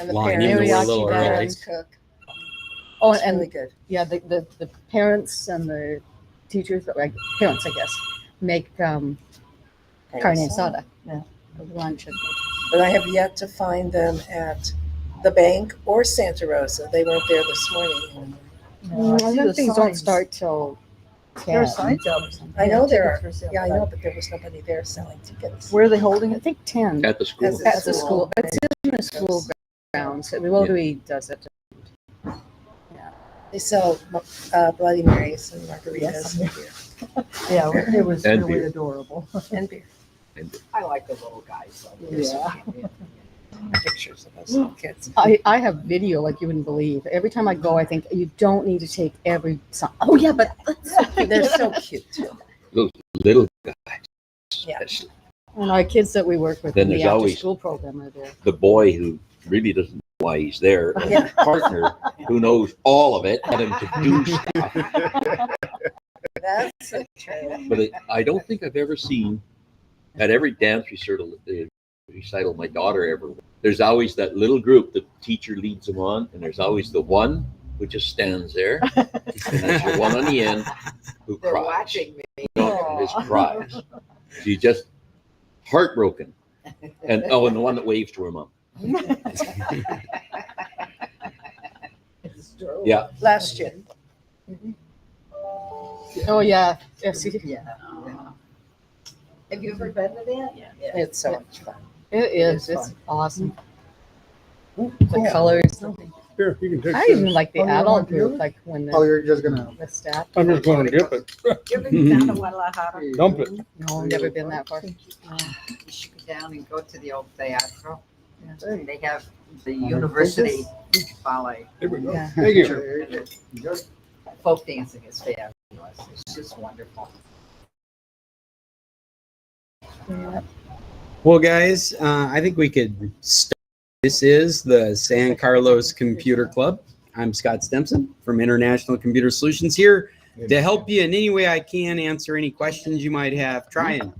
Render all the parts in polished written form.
And the Line in a parents, little the early. parents cook. Oh, It's and really good. yeah, the parents and the teachers, like parents, I guess, make carne asada. Yeah, lunch. But I have yet to find them at the bank or Santa Rosa. They weren't there this morning. I think these don't start till There are 10. signs out. I know there are. Tickets for sale. Yeah, I know, but there was nobody there selling tickets. Where are they holding I it? think 10 At the school. As at the school. It's in the school grounds. Rotary does it. They sell Bloody Marys and margaritas and beer. Yeah, it was And really beer. adorable. And beer. I like the little guys. So Yeah. Pictures of those little kids. I have video like you wouldn't believe. Every time I go, I think you don't need to take every song. Oh yeah, but They're so cute too. Those little guys. Yeah. Especially. and our kids that we work with Then in the there's after always- school program are there. The boy who really doesn't know why he's there, and Yeah. his partner who knows all of it, and him to do stuff. That's so true. But I don't think I've ever seen at every dance recital my daughter ever went. There's always that little group the teacher leads them on, and there's always the one who just stands there, and there's the one on the end who they're cries. watching me. No, just cries. She's just heartbroken. And and the one that waves to her mom. It's true. Yeah. Last year. Oh yeah, yes, Yeah. Have you ever been to that? Yeah. It's so much fun. it is. It is It's fun. awesome. Cool. The colors. Here, you can take I even this. like the Oh, you adult want to do group, it? like when Oh, the, you're just gonna. the staff. I'm just going to dip it. You ever been down to Guadalajara? Dump it. No, never been that far. You should go down and go to the old theatro. Yeah. They have the university ballet. There we go. Yeah. Thank you. Folk dancing is fabulous. It's just wonderful. Yeah. Well, guys, I think we could start. This is the San Carlos Computer Club. I'm Scott Stimson from International Computer Solutions here to help you in any way I can answer any questions you might have. Try and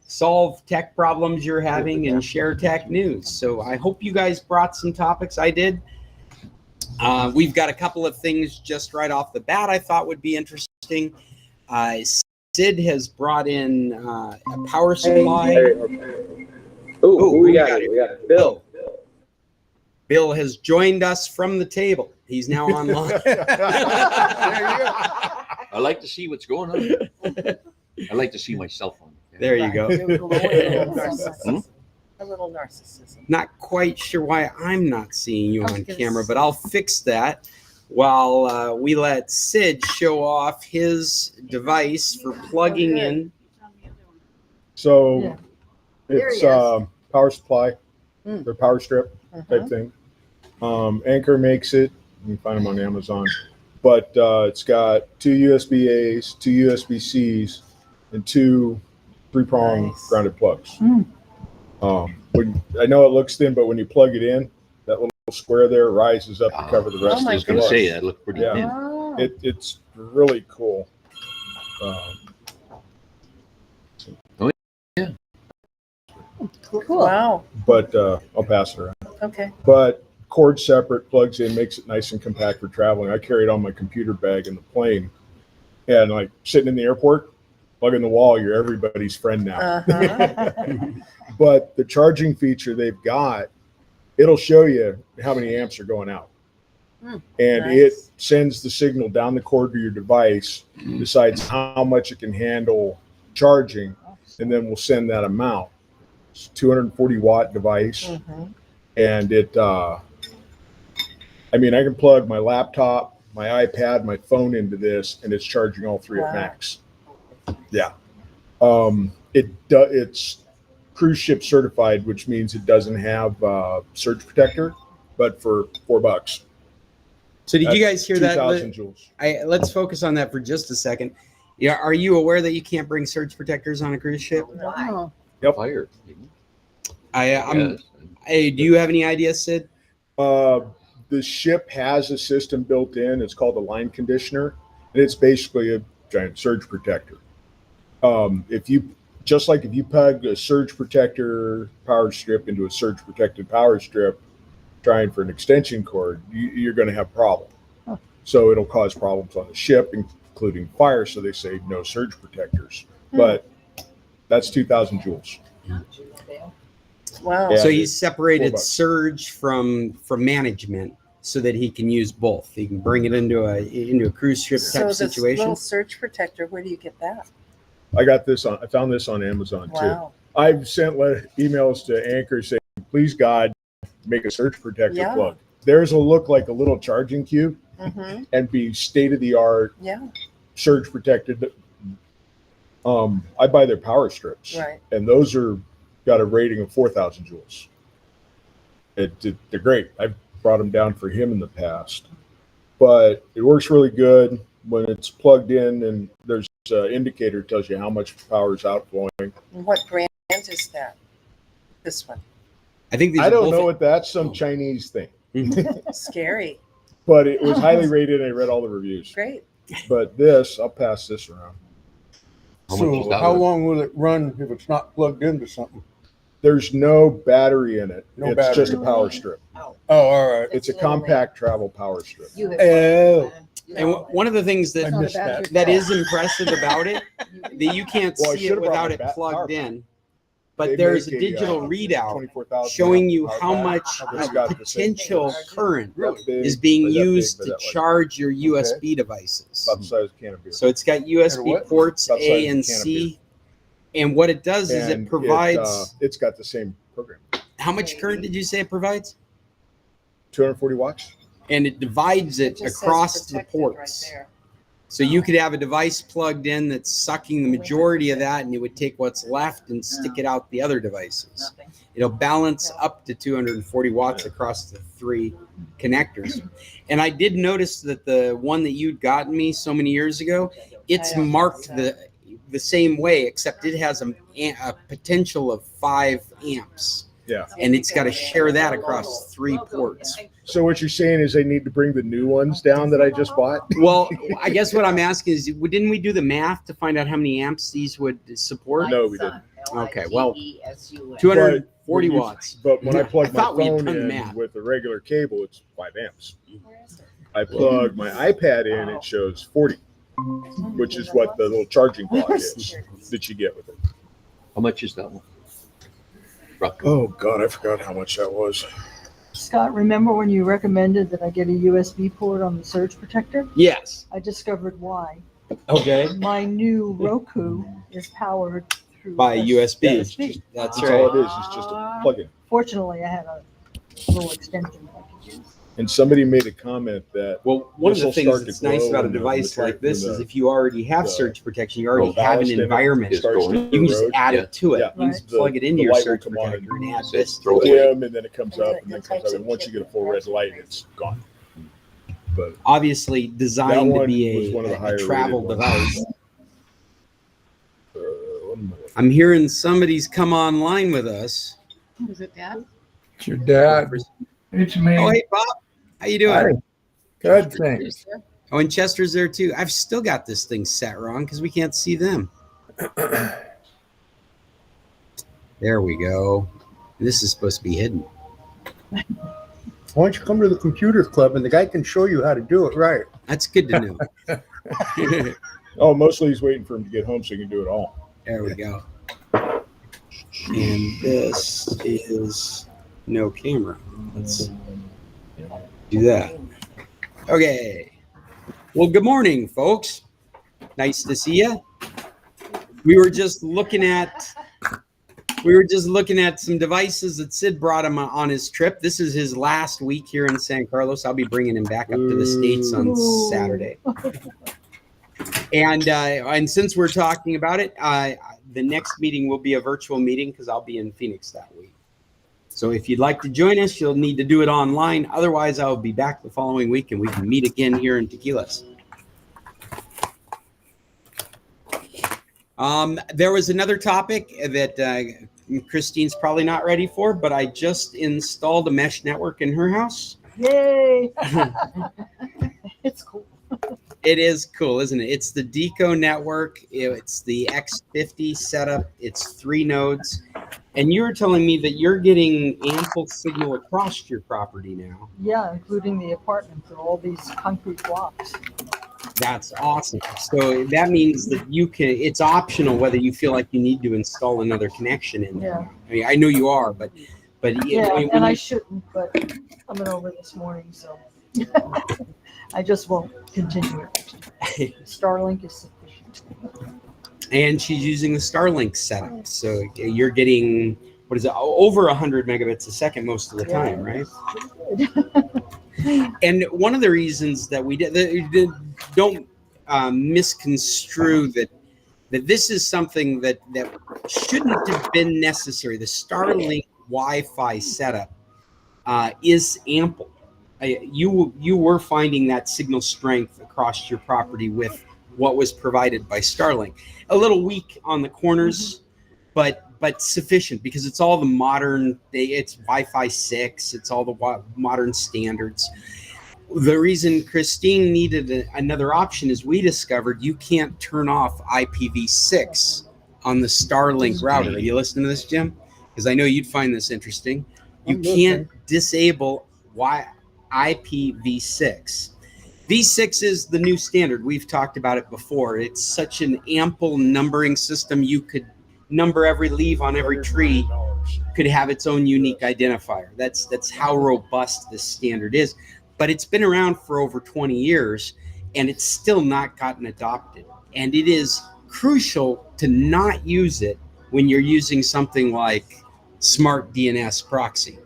solve tech problems you're having and share tech news. So I hope you guys brought some topics. I did. We've got a couple of things just right off the bat I thought would be interesting. Sid has brought in a power supply. Ooh, we got it. We got Bill. Bill has joined us from the table. He's now online. I like to see what's going on. I like to see myself on. There you go. A little narcissism. Not quite sure why I'm not seeing you I was on gonna camera, but I'll fix that while we let Sid show off his device for plugging in. So Yeah. There it's he is. power supply Mm. or power strip type Uh-huh. thing. Anchor makes it. You can find them on Amazon. But it's got two USB-As, two USB-Cs, and two three-prong Nice. grounded plugs. Mm. I know it looks thin, but when you plug it in, that little square there rises up to cover the Oh rest my I of was the going to plug. say that looked pretty Yeah. thin. Oh. It's really cool. Cool. Wow. But I'll pass it around. Okay. But cord separate, plugs in, makes it nice and compact for traveling. I carry it on my computer bag in the plane, and like sitting in the airport, plug in the wall. You're everybody's friend now. Uh-huh. But the charging feature they've got, it'll show you how many amps are going out. Mm, And nice. it sends the signal down the cord to your device, decides how much it can handle charging, and then we'll send that amount. It's a 240 watt device. Mhm. And it, I mean, I can plug my laptop, my iPad, my phone into this, and it's charging all three Wow. at max. Yeah. It's cruise ship certified, which means it doesn't have surge protector, but for $4. So did you guys hear that? 2,000 joules. Let's focus on that for just a second. Yeah, are you aware that you can't bring surge protectors on a cruise ship? Oh, Fire. Hey, do you have any ideas, Sid? The ship has a system built in. It's called a line conditioner, and it's basically a giant surge protector. If you plug a surge protector power strip into a surge protected power strip, trying for an extension cord, you're going to have problems. So it'll cause problems on the ship, including fire. So they say no surge protectors. But that's 2,000 joules. Wow. Yeah, So it's he's separated $4. surge from management so that he can use both. He can bring it into a cruise ship So type this situation. little surge protector, where do you get that? I found this on Amazon too. Wow. I've sent emails to Anchor saying, please God, make a surge protector Yeah. plug. Theirs will look like a little charging cube Mm-hmm. and be state of the art Yeah. surge protected. I buy their power strips, Right. and those got a rating of 4,000 joules. They're great. I've brought them down for him in the past, but it works really good when it's plugged in, and there's an indicator that tells you how much power is outflowing. And what brand is that? This one. I think these I are don't both- know what that's some Chinese thing, Scary. but it was highly rated. And I read all the reviews. Great. But I'll pass this around. How much is So that how one? long will it run if it's not plugged into something? There's no battery in it. No It's battery. just a power strip. Oh, all right. It's a It's lonely. compact travel power strip. Oh, And one of the things I that missed that. that is impressive about it that you can't Well, I see it should've brought without my it power plugged bank. in, but They there's a make digital readout 24,000 showing you power how bank. much It's got the same- potential current that big, is being that big, used but to that way. charge your USB devices. About the size of a can of beer. So it's got USB what? ports About the size A of a and can of C, and what it does is And it provides. it's got the same program. How much current did you say it provides? 240 watts. And it divides it just says across the protected right ports. there. So you could have a device plugged in that's sucking the majority of that, and it would take what's left and stick it out the other devices. It'll balance up to 240 watts across the three connectors. And I did notice that the one that you'd gotten me so many years ago, it's marked the same way, except it has a potential of 5 amps. Yeah. And it's got to share that across 3 ports. So what you're saying is they need to bring the new ones down that I just bought? Well, I guess what I'm asking is, didn't we do the math to find out how many amps these would support? No, we didn't. Okay, well, Littesun. 240 But when you- watts. But when I plug I my thought we had phone done the in math. with the regular cable, it's 5 amps. I plug my iPad in, it shows 40, which is what the little charging clock is that you get with it. How much is that one? Roughly. Oh God, I forgot how much that was. Scott, remember when you recommended that I get a USB port on the surge protector? Yes. I discovered why. Okay. My new Roku is powered through By USB. USB. That's That's right. all it is. It's just a plug-in. Fortunately, I had a little extension that I could use. And somebody made a comment that Well, one of the This'll things start to that's nice glow about a when the device material- like this when is the- if you already have the- surge protection, you already the have an ballast in it environment. starts to You You can just erode. add it to it. Yeah. You can just The- plug it into the your light will surge come on protector and add Says this. throw to it it. dim, and then it comes up, and then comes up, and once you get a full red light, it's gone. But Obviously designed to one be was one of the a higher travel rated ones. device. what am I- I'm hearing somebody's come online with us. Was it Dad? it's your dad. It's me. Oh, hey, Bob. How you doing? Good thing. Oh, and Chester's there too. I've still got this thing set wrong because we can't see them. There we go. This is supposed to be hidden. Why don't you come to the computer club and the guy can show you how to do it right? That's good to know. Oh, mostly he's waiting for him to get home so he can do it all. There we go. And this is no camera. Let's do that. Okay. Well, good morning, folks. Nice to see you. We were just looking at some devices that Sid brought him on his trip. This is his last week here in San Carlos. I'll be bringing him back up to the States on Saturday. And since we're talking about it, the next meeting will be a virtual meeting because I'll be in Phoenix that week. So if you'd like to join us, you'll need to do it online. Otherwise, I'll be back the following week and we can meet again here in Tequilas. There was another topic that Christine's probably not ready for, but I just installed a mesh network in her house. Yay! It's cool. It is cool, isn't it? It's the Deco network. It's the X50 setup. It's 3 nodes. And you were telling me that you're getting ample signal across your property now. Yeah, including the apartments and all these concrete blocks. That's awesome. So that means that you can, it's optional whether you feel like you need to install another connection in there. Yeah. I mean, I know you are, but Yeah, when and I you- shouldn't, but I'm over this morning, so I just won't continue it. Starlink is sufficient. and she's using the Starlink setup. So you're getting, what is it, over 100 megabits a second most of the time, right? And one of the reasons that we did, don't misconstrue that this is something that shouldn't have been necessary. The Starlink Wi-Fi setup is ample. You were finding that signal strength across your property with what was provided by Starlink. A little weak on the corners, but sufficient because it's all the modern. It's Wi-Fi 6. It's all the modern standards. The reason Christine needed another option is we discovered you can't turn off IPv6 on the Starlink router. Are you listening to this, Jim? Because I know you'd find this interesting. You can't disable IPv6. V6 is the new standard. We've talked about it before. It's such an ample numbering system. You could number every leaf on every tree, could have its own unique identifier. That's how robust this standard is. But it's been around for over 20 years and it's still not gotten adopted. And it is crucial to not use it when you're using something like Smart DNS proxy.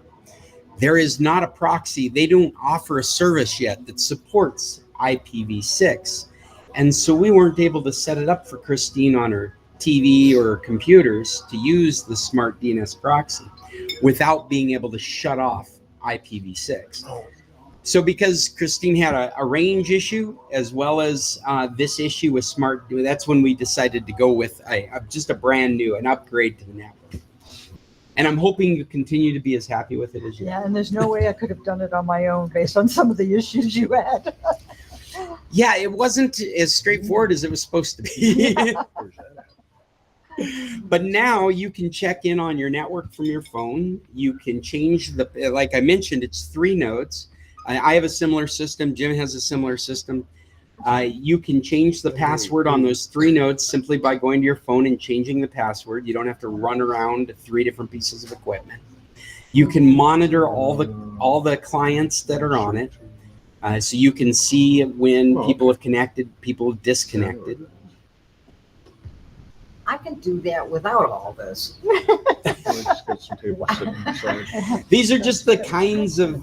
There is not a proxy. They don't offer a service yet that supports IPv6. And so we weren't able to set it up for Christine on her TV or computers to use the Smart DNS proxy without being able to shut off IPv6. So because Christine had a range issue as well as this issue with Smart, that's when we decided to go with just a brand new, an upgrade to the network. And I'm hoping you continue to be as happy with it as you are. Yeah, and there's no way I could have done it on my own based on some of the issues you had. Yeah, it wasn't as straightforward as it was supposed to be. But now you can check in on your network from your phone. You can change like I mentioned, it's 3 nodes. I have a similar system. Jim has a similar system. You can change the password on those 3 nodes simply by going to your phone and changing the password. You don't have to run around 3 different pieces of equipment. You can monitor all the clients that are on it. So you can see when people have connected, people have disconnected. I can do that without all this. These are just the kinds of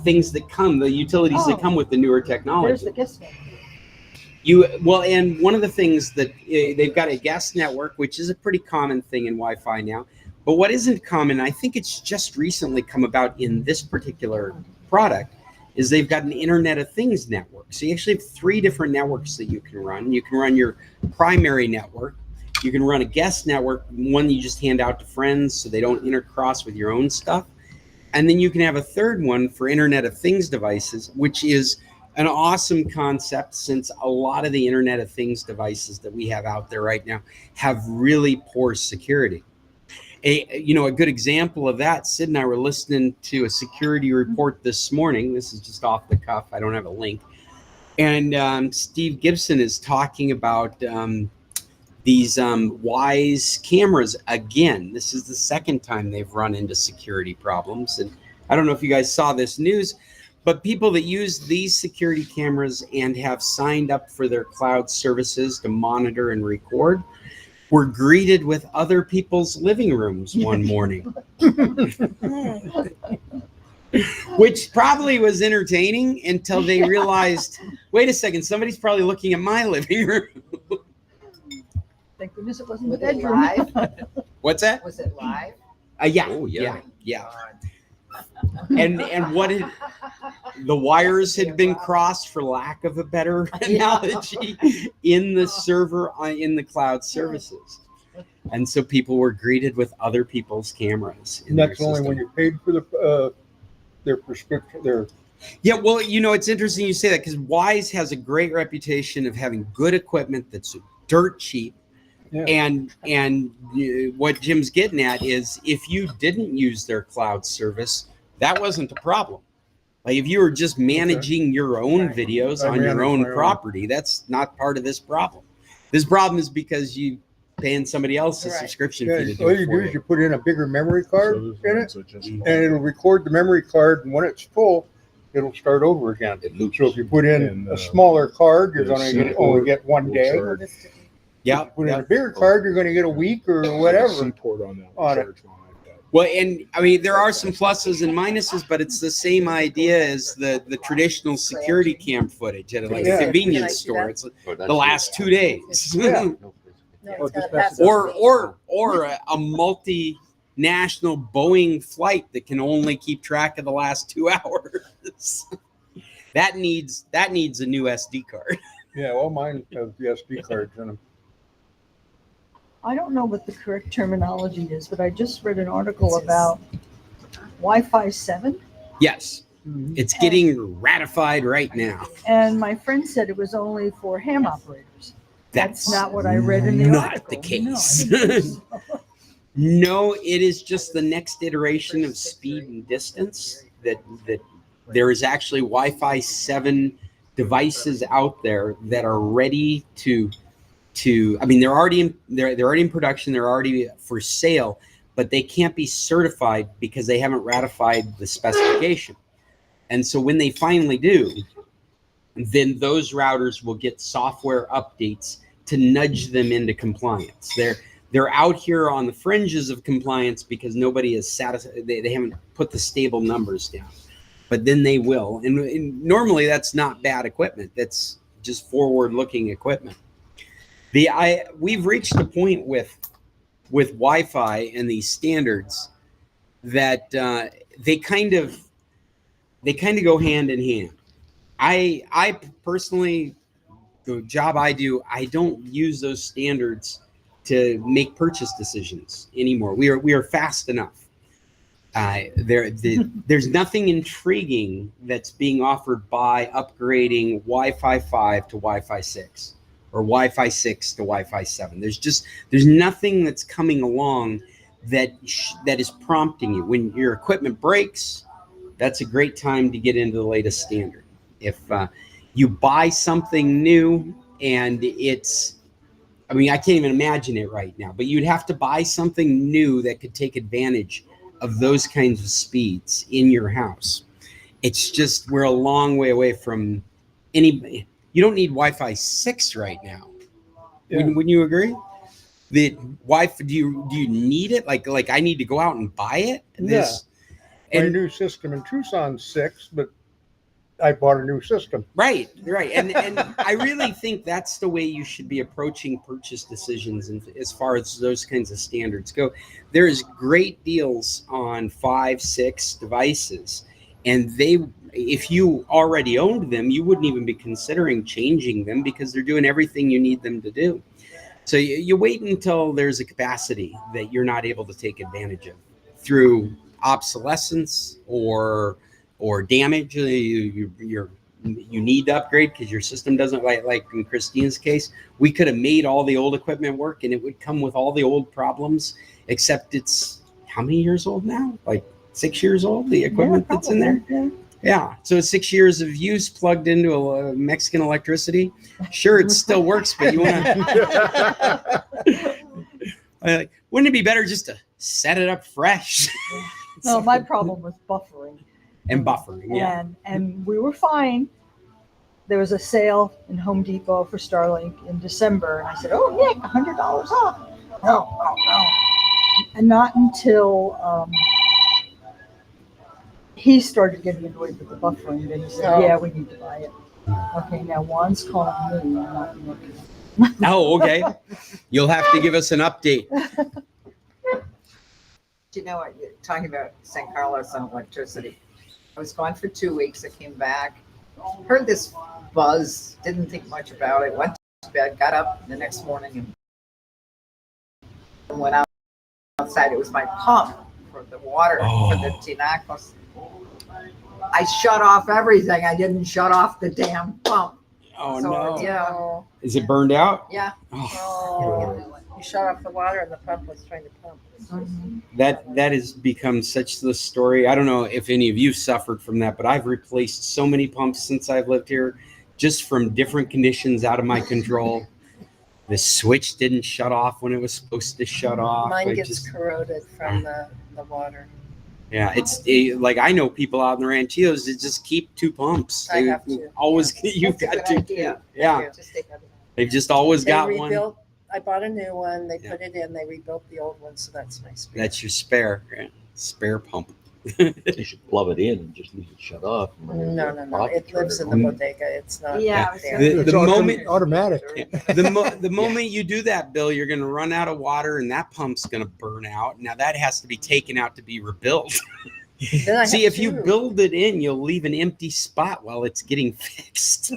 things that come, the utilities that come with the newer technology. There's the guest network. And one of the things that they've got a guest network, which is a pretty common thing in Wi-Fi now. But what isn't common, I think it's just recently come about in this particular product, is they've got an Internet of Things network. So you actually have 3 different networks that you can run. You can run your primary network. You can run a guest network, one you just hand out to friends so they don't intercross with your own stuff. And then you can have a third one for Internet of Things devices, which is an awesome concept since a lot of the Internet of Things devices that we have out there right now have really poor security. A good example of that, Sid and I were listening to a security report this morning. This is just off the cuff. I don't have a link. And Steve Gibson is talking about these Wise cameras again. This is the second time they've run into security problems. And I don't know if you guys saw this news, but people that use these security cameras and have signed up for their cloud services to monitor and record were greeted with other people's living rooms one morning. Which probably was entertaining until they realized, wait a second, somebody's probably looking at my living room. Thank goodness it wasn't the Was it bedroom. live? What's that? Was it live? Yeah, Oh, yeah. yeah. And what had the wires had been crossed, for lack of a better analogy, in the server, in the cloud services. And so people were greeted with other people's cameras. And that's only when you're paid for their prescription, Yeah, well, it's interesting you say that because Wise has a great reputation of having good equipment that's dirt cheap Yeah. And what Jim's getting at is if you didn't use their cloud service, that wasn't a problem. Like if you were just managing your own videos I on your manage own my own. property, that's not part of this problem. This problem is because you paying somebody else a Right. subscription Yeah, fee to do all it you for do is you. you put in a bigger memory card So in it, so just- and it'll record the memory card, and when it's full, it'll start over again. It loops. So if you put in And, a smaller card, you're the gonna C only port get one will day. charge- Yeah. Put in a bigger card, you're gonna get a week or the whatever. C port on that will on it. charge my iPad. Well, and I mean, there are some pluses and minuses, but it's the same idea as the traditional security cam footage at like Yeah. a Can I convenience see store. that? It's Or that's the last 2 days. Yeah. No, Oh, it's gotta just pass pass it those or things. a multinational Boeing flight that can only keep track of the last 2 hours. that needs a new SD card. Yeah, well, mine has the SD cards in them. I don't know what the correct terminology is, but I just read an article about Wi-Fi 7, Yes, it's getting ratified right now. and my friend said it was only for ham operators. That's not what I read in the not article. the case. No, I didn't think so. No, it is just the next iteration of speed and distance that there is actually Wi-Fi 7 devices out there that are ready to I mean they're already in production, they're already for sale, but they can't be certified because they haven't ratified the specification. And so when they finally do, then those routers will get software updates to nudge them into compliance. They're out here on the fringes of compliance because nobody is satisfied. They haven't put the stable numbers down, but then they will. And normally that's not bad equipment. That's just forward-looking equipment. We've reached a point with Wi-Fi and these standards that they kind of go hand in hand. I personally, the job I do, I don't use those standards to make purchase decisions anymore. We are fast enough. There's nothing intriguing that's being offered by upgrading Wi-Fi 5 to Wi-Fi 6 or Wi-Fi 6 to Wi-Fi 7. There's nothing that's coming along that is prompting you. When your equipment breaks, that's a great time to get into the latest standard. If you buy something new and I mean, I can't even imagine it right now, but you'd have to buy something new that could take advantage of those kinds of speeds in your house. It's just, we're a long way away from you don't need Wi-Fi 6 right now. Yeah. Wouldn't you agree? The Wi-Fi, do you need it? Like I need to go out and buy it? My new system in Tucson's 6, but I bought a new system. Right. And I really think that's the way you should be approaching purchase decisions. And as far as those kinds of standards go, there's great deals on 5, 6 devices. And if you already owned them, you wouldn't even be considering changing them because they're doing everything you need them to do. So you wait until there's a capacity that you're not able to take advantage of through obsolescence or damage. You need to upgrade because your system doesn't, like in Christina's case, we could have made all the old equipment work and it would come with all the old problems, except it's how many years old now? Like 6 years old, the equipment that's in there. Yeah. So 6 years of use plugged into a Mexican electricity. Sure, it still works, but you want to, wouldn't it be better just to set it up fresh? No, my problem was buffering. And buffering, yeah. And we were fine. There was a sale in Home Depot for Starlink in December. And I said, oh, yeah, $100 off. No. And not until he started getting annoyed with the buffering. Then he said, yeah, we need to buy it. Okay, now Juan's calling me. I'm not looking. Oh, okay. You'll have to give us an update. You know what, you're talking about San Carlos and electricity. I was gone for 2 weeks. I came back, heard this buzz, didn't think much about it, went to bed, got up the next morning and went outside. It was my pump for the water for the tinacos. I shut off everything. I didn't shut off the damn pump. Oh, So, no. Yeah. Is it burned out? Yeah. Oh. You shut off the water and the pump was trying to pump. That has become such the story. I don't know if any of you suffered from that, but I've replaced so many pumps since I've lived here, just from different conditions out of my control. The switch didn't shut off when it was supposed to shut off. Mine I gets just- corroded from the water. Yeah, it's like I know people out in the ranchitos that just keep two pumps. I have to, always. You've That's a got good to. idea. Yeah, Just take that. they've just always They got one. rebuilt. I bought a new one. They Yeah. put it in. They rebuilt the old one, so that's my spare. That's your spare pump. You should plug it in and just leave it shut off. No. Hot, It turn lives in the on. bodega. It's not. Yeah, there. The It's moment- automatic. The moment you do that, Bill, you're going to run out of water, and that pump's going to burn out. Now that has to be taken out to be rebuilt. Then I See, have if you two. build it in, you'll leave an empty spot while it's getting fixed.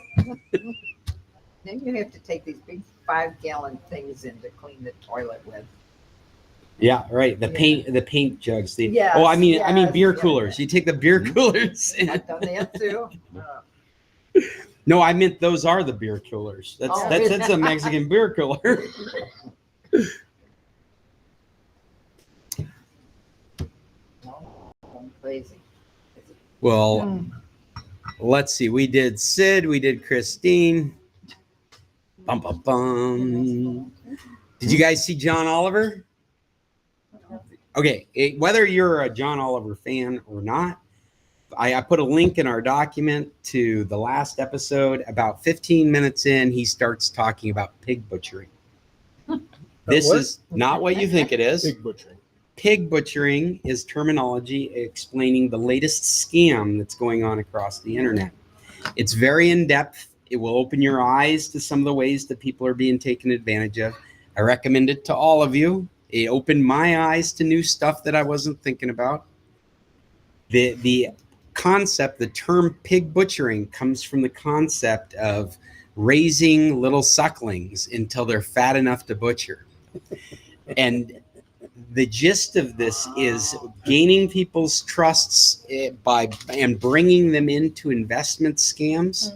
Then you have to take these big 5-gallon things in to clean the toilet with. Yeah, right. The Yeah. paint jugs. Yes, I mean yes, beer yeah, coolers. You take the beer coolers. I've done that too. No, I meant those are the beer coolers. That's Oh. that's a Mexican beer cooler. I'm crazy. Well, let's see. We did Sid. We did Christine. Bum, bum, bum. Did you guys see John Oliver? Okay, whether you're a John Oliver fan or not, I put a link in our document to the last episode. About 15 minutes in, he starts talking about pig butchering. This what? is not what you think it is. Pig butchering. Pig butchering is terminology explaining the latest scam that's going on across the internet. It's very in depth. It will open your eyes to some of the ways that people are being taken advantage of. I recommend it to all of you. It opened my eyes to new stuff that I wasn't thinking about. The concept, the term pig butchering, comes from the concept of raising little sucklings until they're fat enough to butcher. And the gist of this is gaining people's trusts by bringing them into investment scams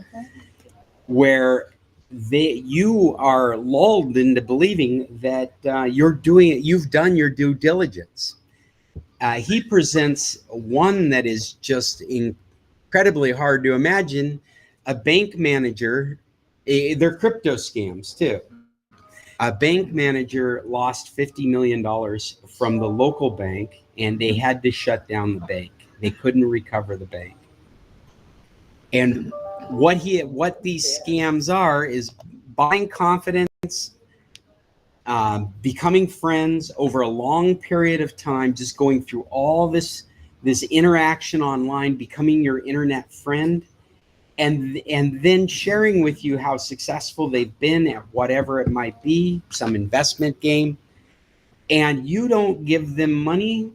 where you are lulled into believing that you've done your due diligence. He presents one that is just incredibly hard to imagine. A bank manager, they're crypto scams too. A bank manager lost $50 million from the local bank, and they had to shut down the bank. They couldn't recover the bank. And what these scams are is buying confidence, becoming friends over a long period of time, just going through all this interaction online, becoming your internet friend, and then sharing with you how successful they've been at whatever it might be, some investment game, and you don't give them money.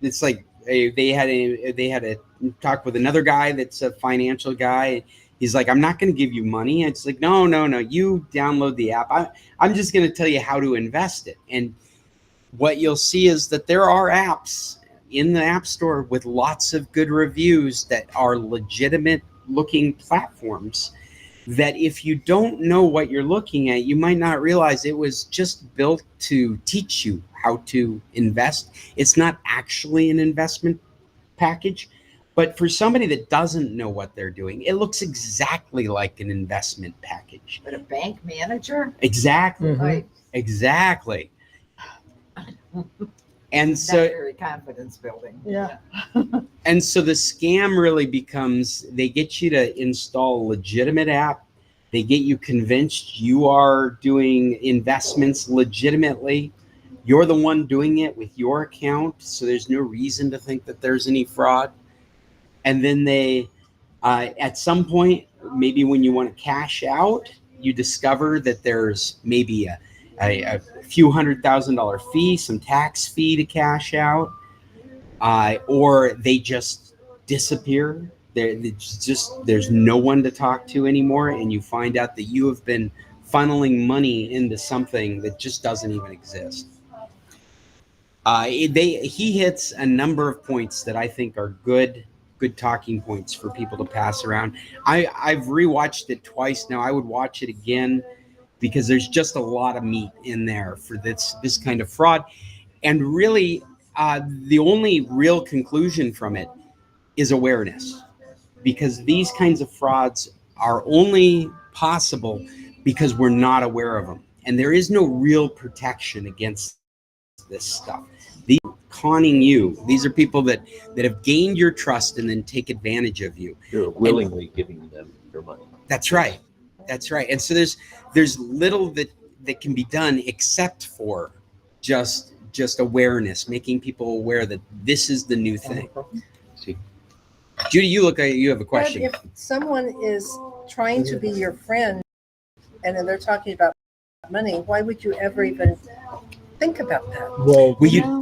It's like they had a talk with another guy that's a financial guy. He's like, I'm not going to give you money. It's like, no. You download the app. I'm just going to tell you how to invest it. And what you'll see is that there are apps in the App Store with lots of good reviews that are legitimate looking platforms that if you don't know what you're looking at, you might not realize it was just built to teach you how to invest. It's not actually an investment package, but for somebody that doesn't know what they're doing, it looks exactly like an investment package. But a bank manager? Exactly. Mhm. Right. Exactly. And Not so very confidence building. Yeah. And so the scam really becomes they get you to install a legitimate app. They get you convinced you are doing investments legitimately. You're the one doing it with your account, so there's no reason to think that there's any fraud. And then they, at some point, maybe when you want to cash out, you discover that there's maybe a few $100,000 fee, some tax fee to cash out. Or they just disappear. There's no one to talk to anymore, and you find out that you have been funneling money into something that just doesn't even exist. He hits a number of points that I think are good talking points for people to pass around. I've rewatched it twice now. I would watch it again. because there's just a lot of meat in there for this kind of fraud. And really, the only real conclusion from it is awareness, because these kinds of frauds are only possible because we're not aware of them. And there is no real protection against this stuff. These are conning you. These are people that have gained your trust and then take advantage of you. You're willingly giving them your money. That's right. That's right. And so there's little that can be done except for just awareness, making people aware that this is the new thing. See, Judy, you have a question. But if someone is trying to be your friend and then they're talking about money, why would you ever even think about that? Well,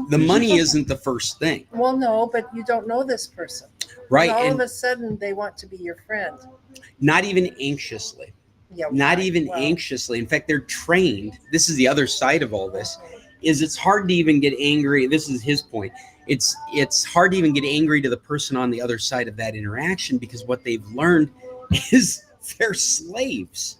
The money isn't the first thing, Well, no, but you don't know this person. right? And all And of a sudden they want to be your friend. not even anxiously. Yeah, Not right. even Well, anxiously. In fact, they're trained. This is the other side of all this. Is it's hard to even get angry. This is his point. It's hard to even get angry to the person on the other side of that interaction, because what they've learned is they're slaves,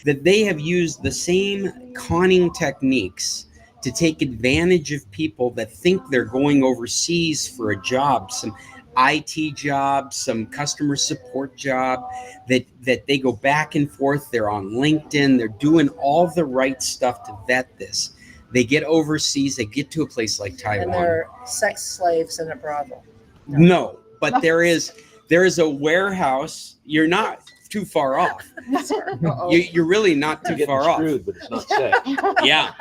that they have used the same conning techniques to take advantage of people that think they're going overseas for a job, some IT job, some customer support job, that they go back and forth. They're on LinkedIn. They're doing all the right stuff to vet this. They get overseas. They get to a place like and Taiwan. they're sex slaves in a brothel. No, but there is a warehouse. You're not too far off. Uh-oh. You're really not you're too getting far off. screwed, but it's not sex. Yeah,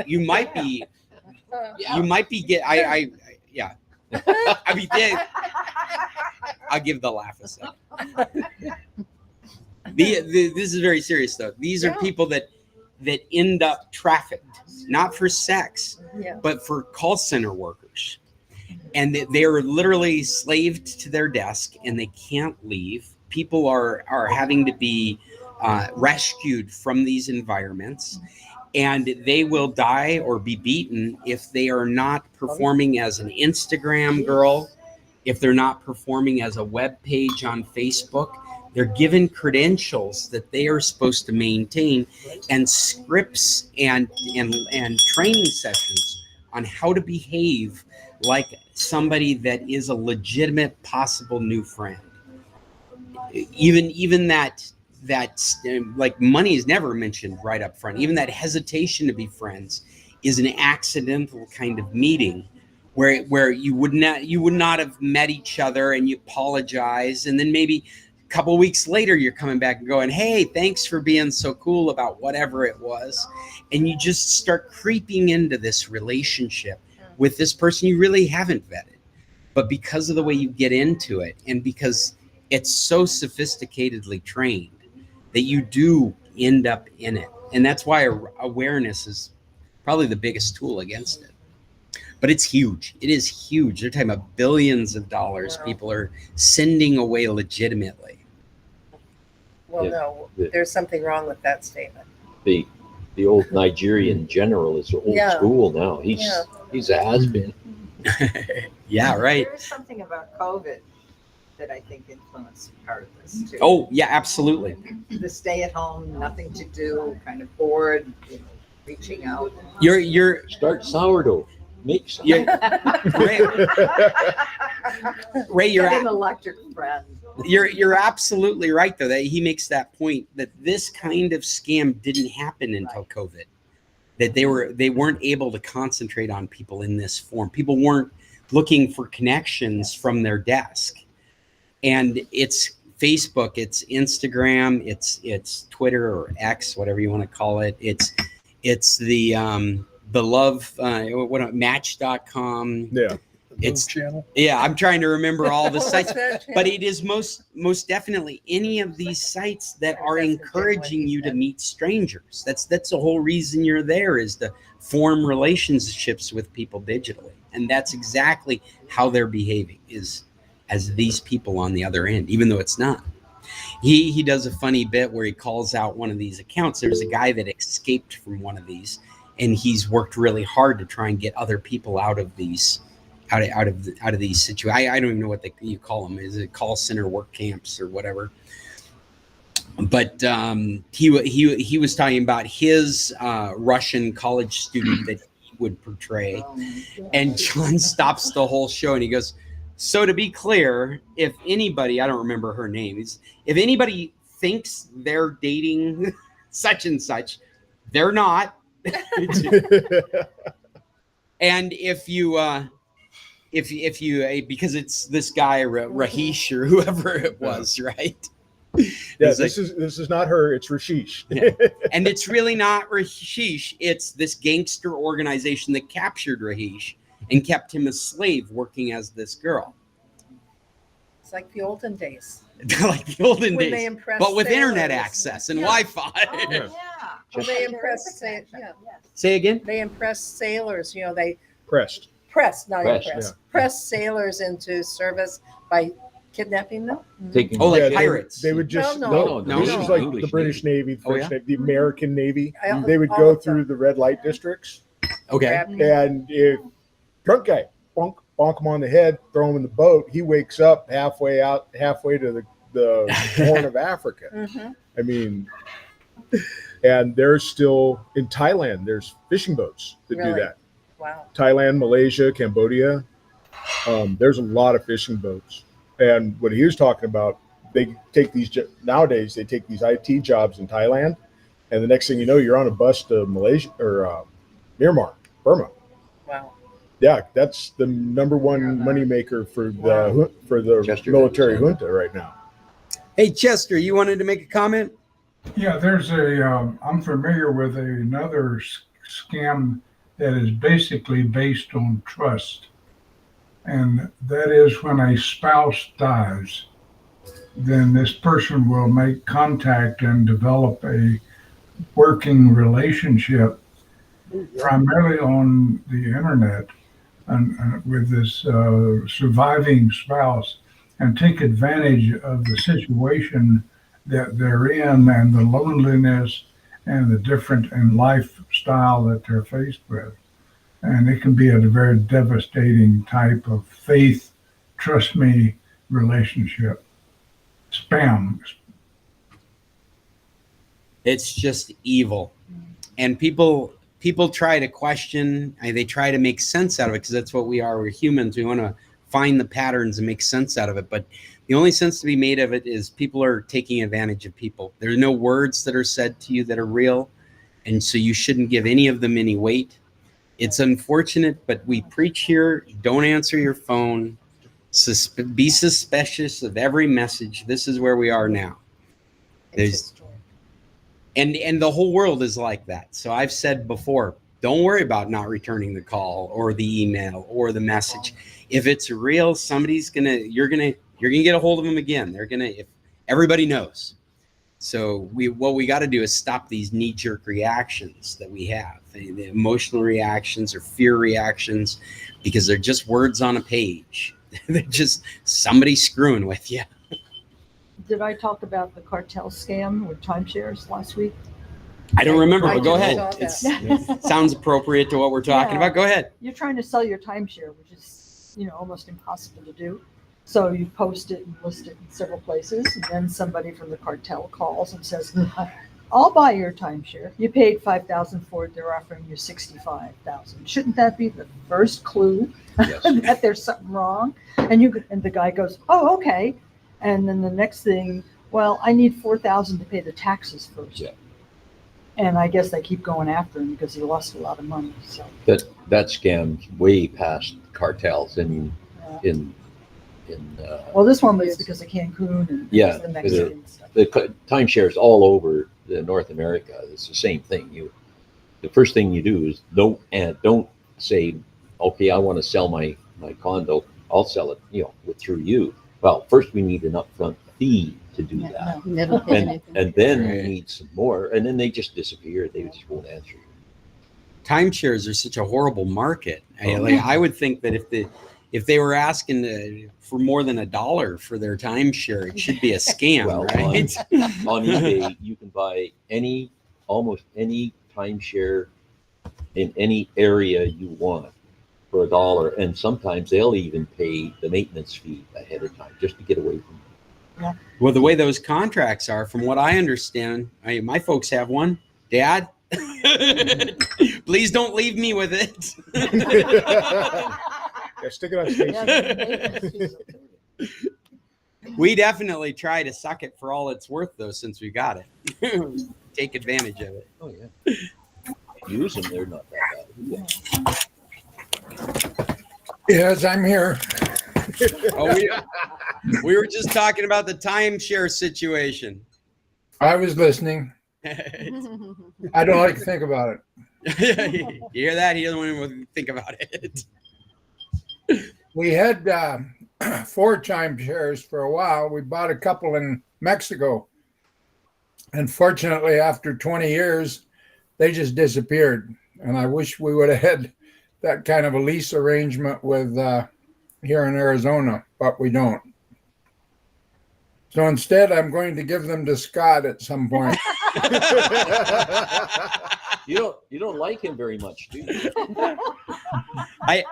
you might be. You might be yeah. I mean, I'll give the laugh a second. This is very serious though. These are people that end up trafficked, not for sex, Yeah. but for call center workers. And they are literally slaved to their desk and they can't leave. People are having to be rescued from these environments, and they will die or be beaten if they are not performing as an Instagram girl, if they're not performing as a web page on Facebook. They're given credentials that they are supposed to maintain, and scripts and training sessions on how to behave like somebody that is a legitimate possible new friend. Even that like money is never mentioned right up front. Even that hesitation to be friends is an accidental kind of meeting where you would not have met each other, and you apologize, and then maybe a couple weeks later you're coming back and going, hey, thanks for being so cool about whatever it was, and you just start creeping into this relationship with this person you really haven't vetted. But because of the way you get into it, and because it's so sophisticatedly trained, that you do end up in it. And that's why awareness is probably the biggest tool against it. But it's huge. It is huge. They're talking about billions of dollars people are sending away legitimately. Well, Yeah. no, there's something wrong with that statement. The old Nigerian general is old Yeah. school now. He's a has-been. Yeah, right. There's something about COVID that I think influenced part of this too. Oh, yeah, absolutely. The stay at home, nothing to do, kind of bored, reaching out. You're Start sourdough. Make some. Ray, Get an electric friend. you're absolutely right though, that he makes that point, that this kind of scam didn't happen until COVID. That they weren't able to concentrate on people in this form. People weren't looking for connections from their desk. And it's Facebook, it's Instagram, it's Twitter or X, whatever you want to call it. It's the love Match.com. yeah. It's channel. yeah, I'm trying to remember all the What's sites, that but channel? it is most definitely any of these sites that are That's the encouraging genuine you to thing. meet strangers. That's the whole reason you're there, is to form relationships with people digitally. And that's exactly how they're behaving, is as these people on the other end, even though it's not. He does a funny bit where he calls out one of these accounts. There's a guy that escaped from one of these, and he's worked really hard to try and get other people out of these these situations. I don't even know what you call them. Is it call center work camps or whatever? But he was talking about his Russian college student that he would portray, and John stops the whole show and he goes, "So to be clear, if anybody, I don't remember her name, if anybody thinks they're dating such and such, they're not." And if you because it's this guy Rahish or whoever it was, right? Yeah, this is not her. It's Rashish. Yeah. And it's really not Rahish. It's this gangster organization that captured Rahish and kept him a slave working as this girl. It's like the olden days. Like the olden When they days, impressed but with internet sailors. access and Yeah. Wi-Fi. Oh, yeah. Well, they impressed, Say again? they impressed sailors. You know, they Pressed. pressed, not Pressed, impressed, pressed sailors into service by kidnapping them. Taking Oh, like Yeah, pirates. They would just No, no, This no. is like English the British Navy, the Oh, French yeah? Navy, the American Navy. All- They would all go of them. through the red light districts, Okay. Grabbing and if drunk guy bonk him on the head, throw him in the boat, he wakes up halfway to the Horn of Africa. Mhm. I mean, and there's still in Thailand, there's fishing boats that do Really? that. Wow. Thailand, Malaysia, Cambodia. There's a lot of fishing boats. And what he was talking about, they take these nowadays. They take these IT jobs in Thailand, and the next thing you know, you're on a bus to Malaysia or Myanmar, Burma. Wow. Yeah, that's the number one moneymaker for the Chester. military junta right now. Hey, Chester, you wanted to make a comment? Yeah, there's I'm familiar with another scam that is basically based on trust. And that is when a spouse dies, then this person will make contact and develop a working relationship primarily on the internet and with this surviving spouse and take advantage of the situation that they're in and the loneliness and the different in lifestyle that they're faced with. And it can be a very devastating type of faith, trust me, relationship. Spam. It's just evil. And people try to question, and they try to make sense out of it because that's what we are. We're humans. We want to find the patterns and make sense out of it. But the only sense to be made of it is people are taking advantage of people. There are no words that are said to you that are real. And so you shouldn't give any of them any weight. It's unfortunate, but we preach here, don't answer your phone. Be suspicious of every message. This is where we are now. There's, and the whole world is like that. So I've said before, don't worry about not returning the call or the email or the message. If it's real, you're gonna get a hold of them again. If everybody knows. So what we got to do is stop these knee-jerk reactions that we have, the emotional reactions or fear reactions, because they're just words on a page. They're just somebody screwing with you. Did I talk about the cartel scam with timeshares last week? I don't remember, I but go just ahead. saw that. It sounds appropriate to what we're talking Yeah. about. Go ahead. You're trying to sell your timeshare, which is, almost impossible to do. So you post it and list it in several places, and then somebody from the cartel calls and says, I'll buy your timeshare. You paid $5,000 for it, they're offering you $65,000. Shouldn't that be the first clue Yes. that there's something wrong? And the guy goes, oh, okay. And then the next thing, well, I need $4,000 to pay the taxes first. Yeah. And I guess they keep going after him because he lost a lot of money. So That scam's way past cartels. I mean, in well, this one was because of Cancun and Yeah, the Mexican stuff. the timeshares all over North America. It's the same thing. The first thing you do is don't say, okay, I want to sell my condo. I'll sell it, through you. Well, first we need an upfront fee to do that, Never pay and anything. then Right. we need some more, and then they just disappear. They just won't answer you. Timeshares are such a horrible market. I would think that if they were asking for more than $1 for their timeshare, it should be a scam, Well, right? On eBay, you can buy almost any timeshare in any area you want for $1, and sometimes they'll even pay the maintenance fee ahead of time just to get away from Yeah. Well, the way those contracts are, from what I understand, my folks have one. Dad, please don't leave me with it. Yeah, stick it on Stacy. We definitely try to suck it for all it's worth, though, since we got it. Take advantage of it. Oh yeah. Use them. They're not that bad. Yes, I'm here. Oh, we were just talking about the timeshare situation. I was listening. I don't like to think about it. You hear that? He doesn't want to think about it. We had 4 timeshares for a while. We bought a couple in Mexico. And fortunately, after 20 years, they just disappeared. And I wish we would have had that kind of a lease arrangement with here in Arizona, but we don't. So instead, I'm going to give them to Scott at some point. You don't like him very much, do you? I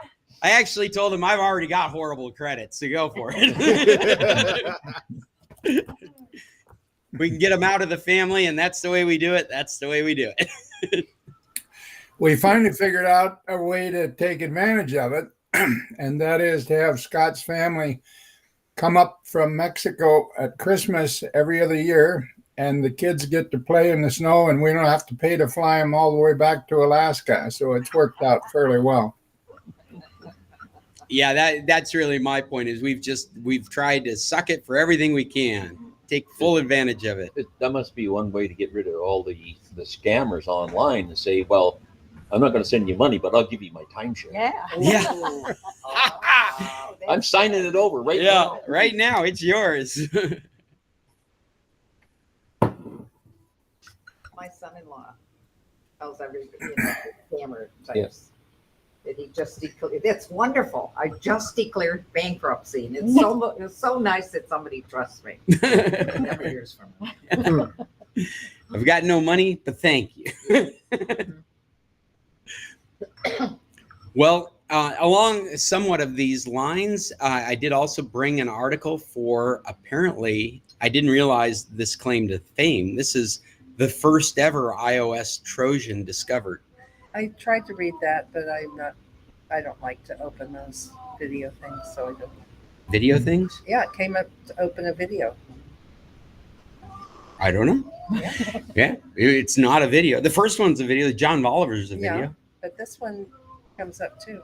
actually told him I've already got horrible credits, so go for it. We can get him out of the family, and that's the way we do it. That's the way we do it. We finally figured out a way to take advantage of it, and that is to have Scott's family come up from Mexico at Christmas every other year, and the kids get to play in the snow, and we don't have to pay to fly them all the way back to Alaska. So it's worked out fairly well. Yeah, that's really my point. Is we've tried to suck it for everything we can, take full advantage of it. That must be one way to get rid of all the scammers online and say, well, I'm not going to send you money, but I'll give you my timeshare. Yeah. I'm signing it over right now. Right now it's yours. My son-in-law tells everybody, scammer types, Yes. that he just declared. That's wonderful. I just declared bankruptcy. And it's so nice that somebody trusts me. Never hears from me. I've got no money, but thank you. Well, along somewhat of these lines, I did also bring an article for, apparently, I didn't realize this claim to fame. This is the first ever iOS Trojan discovered. I tried to read that, but I don't like to open those video things, so I don't. Video things? Yeah, it came up to open a video. I don't know. Yeah. Yeah, it's not a video. The first one's a video. John Oliver's a video. Yeah, but this one comes up too.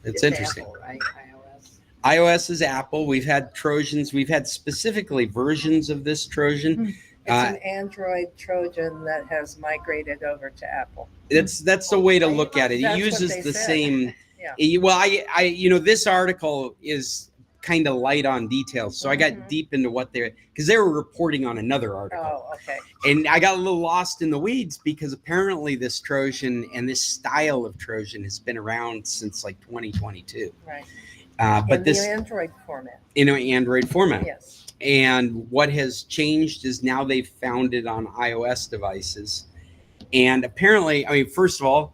It's interesting. Apple, right? iOS. iOS is Apple. We've had Trojans. We've had specifically versions of this Trojan. It's an Android Trojan that has migrated over to Apple. That's the way to look at it. It That's what uses they the said. same. Yeah. Well, this article is kind of light on details, so I got deep into what because they were reporting on another article. Oh, okay. And I got a little lost in the weeds because apparently this Trojan and this style of Trojan has been around since like 2022. Right. But in this the Android format. in an Android format. Yes. And what has changed is now they've found it on iOS devices. And apparently, first of all,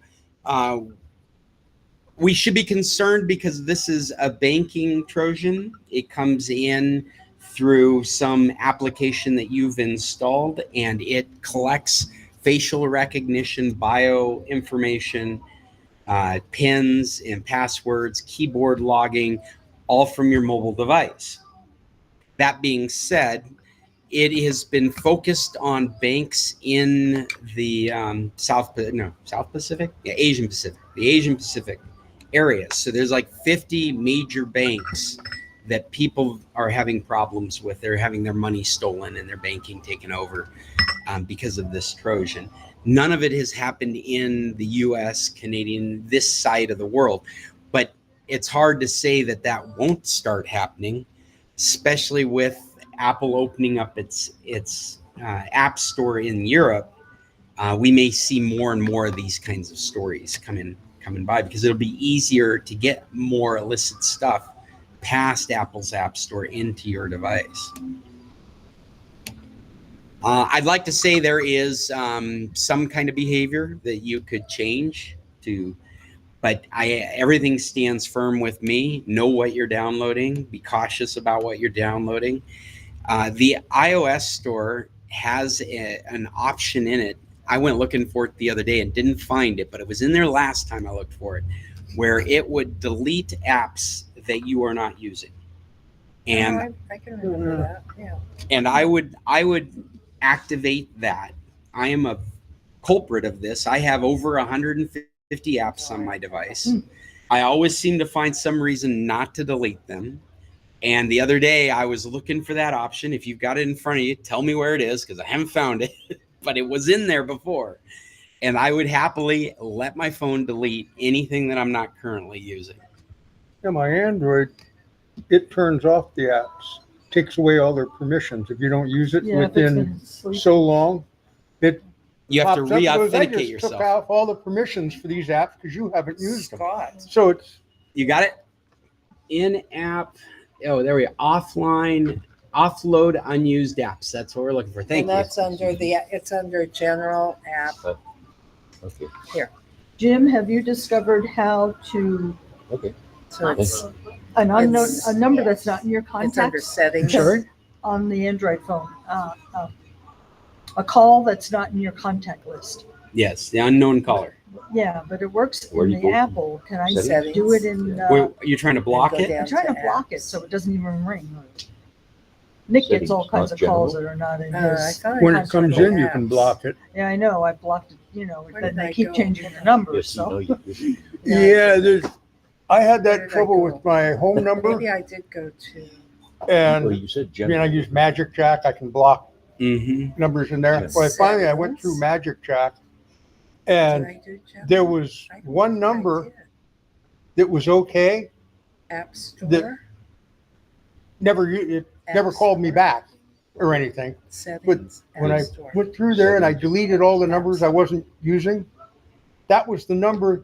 we should be concerned because this is a banking Trojan. It comes in through some application that you've installed, and it collects facial recognition, bio information, pins and passwords, keyboard logging, all from your mobile device. That being said, it has been focused on banks in the Asian Pacific, the Asian Pacific area. So there's like 50 major banks that people are having problems with. They're having their money stolen and their banking taken over because of this Trojan. None of it has happened in the US, Canadian, this side of the world. But it's hard to say that won't start happening, especially with Apple opening up its app store in Europe. We may see more and more of these kinds of stories coming by because it'll be easier to get more illicit stuff past Apple's app store into your device. I'd like to say there is some kind of behavior that you could change to, but everything stands firm with me. Know what you're downloading. Be cautious about what you're downloading. The iOS store has an option in it. I went looking for it the other day and didn't find it, but it was in there last time I looked for it, where it would delete apps that you are not using. And I can remember that. Yeah. and I would activate that. I am a culprit of this. I have over 150 apps on my device. I always seem to find some reason not to delete them. And the other day I was looking for that option. If you've got it in front of you, tell me where it is, because I haven't found it, but it was in there before. And I would happily let my phone delete anything that I'm not currently using. Yeah, my Android, it turns off the apps, takes away all their permissions. If you don't use it Yeah, if it's within been asleep. so long, it You have to pops up and goes, I re-authenticate just yourself. took off all the permissions for these apps because you haven't used them. Scott. So it's You got it? In-app. Oh, there we go. Offline. Offload unused apps. That's what we're looking for. Thank And you. that's it's under general app. Okay. Jim, have you discovered how to Okay. So it's an unknown It's- a number that's not in your under contacts settings. sorry. on the Android phone? A call that's not in your contact list. Yes, the unknown caller. Yeah, but it works Where in do you the go? Apple. Can I Settings. do it in? Wait, you're trying to block go it? down I'm trying to to block it apps. so it doesn't even ring. Nick gets all Settings, kinds not of calls general. that are not in I his. thought When I it comes control in, you can apps. block it. Yeah, I know. I blocked it. Where But did they I keep go? changing the numbers. Yes, you know So you. Yeah, there's. I had Where that did I trouble go? with my home number, Maybe I did go to. Well, and you said I mean, I general. use Magic Jack. I can block Mm-hmm. numbers in there. Yes. Well, finally, I went through Settings. Magic Jack, Did and I do general? there was I don't one think I number did. that was okay. App Store. It never App called me Store. back or anything. Settings. When App I Store. went through there and I deleted all the numbers I wasn't using, that was the number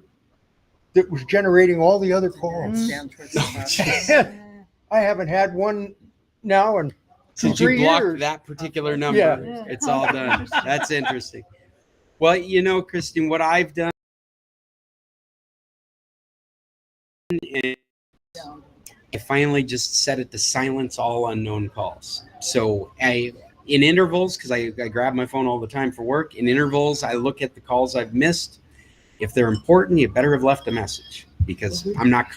that was generating all the other And then calls. it's down towards the bottom. jeez. I haven't had one now in Did you 3 block years. that particular number? Yeah. It's all done. That's interesting. Well, you know, Christine, what I've done is I finally just set it to silence all unknown calls. So in intervals, because I grab my phone all the time for work, in intervals, I look at the calls I've missed. If they're important, you better have left a message, because I'm not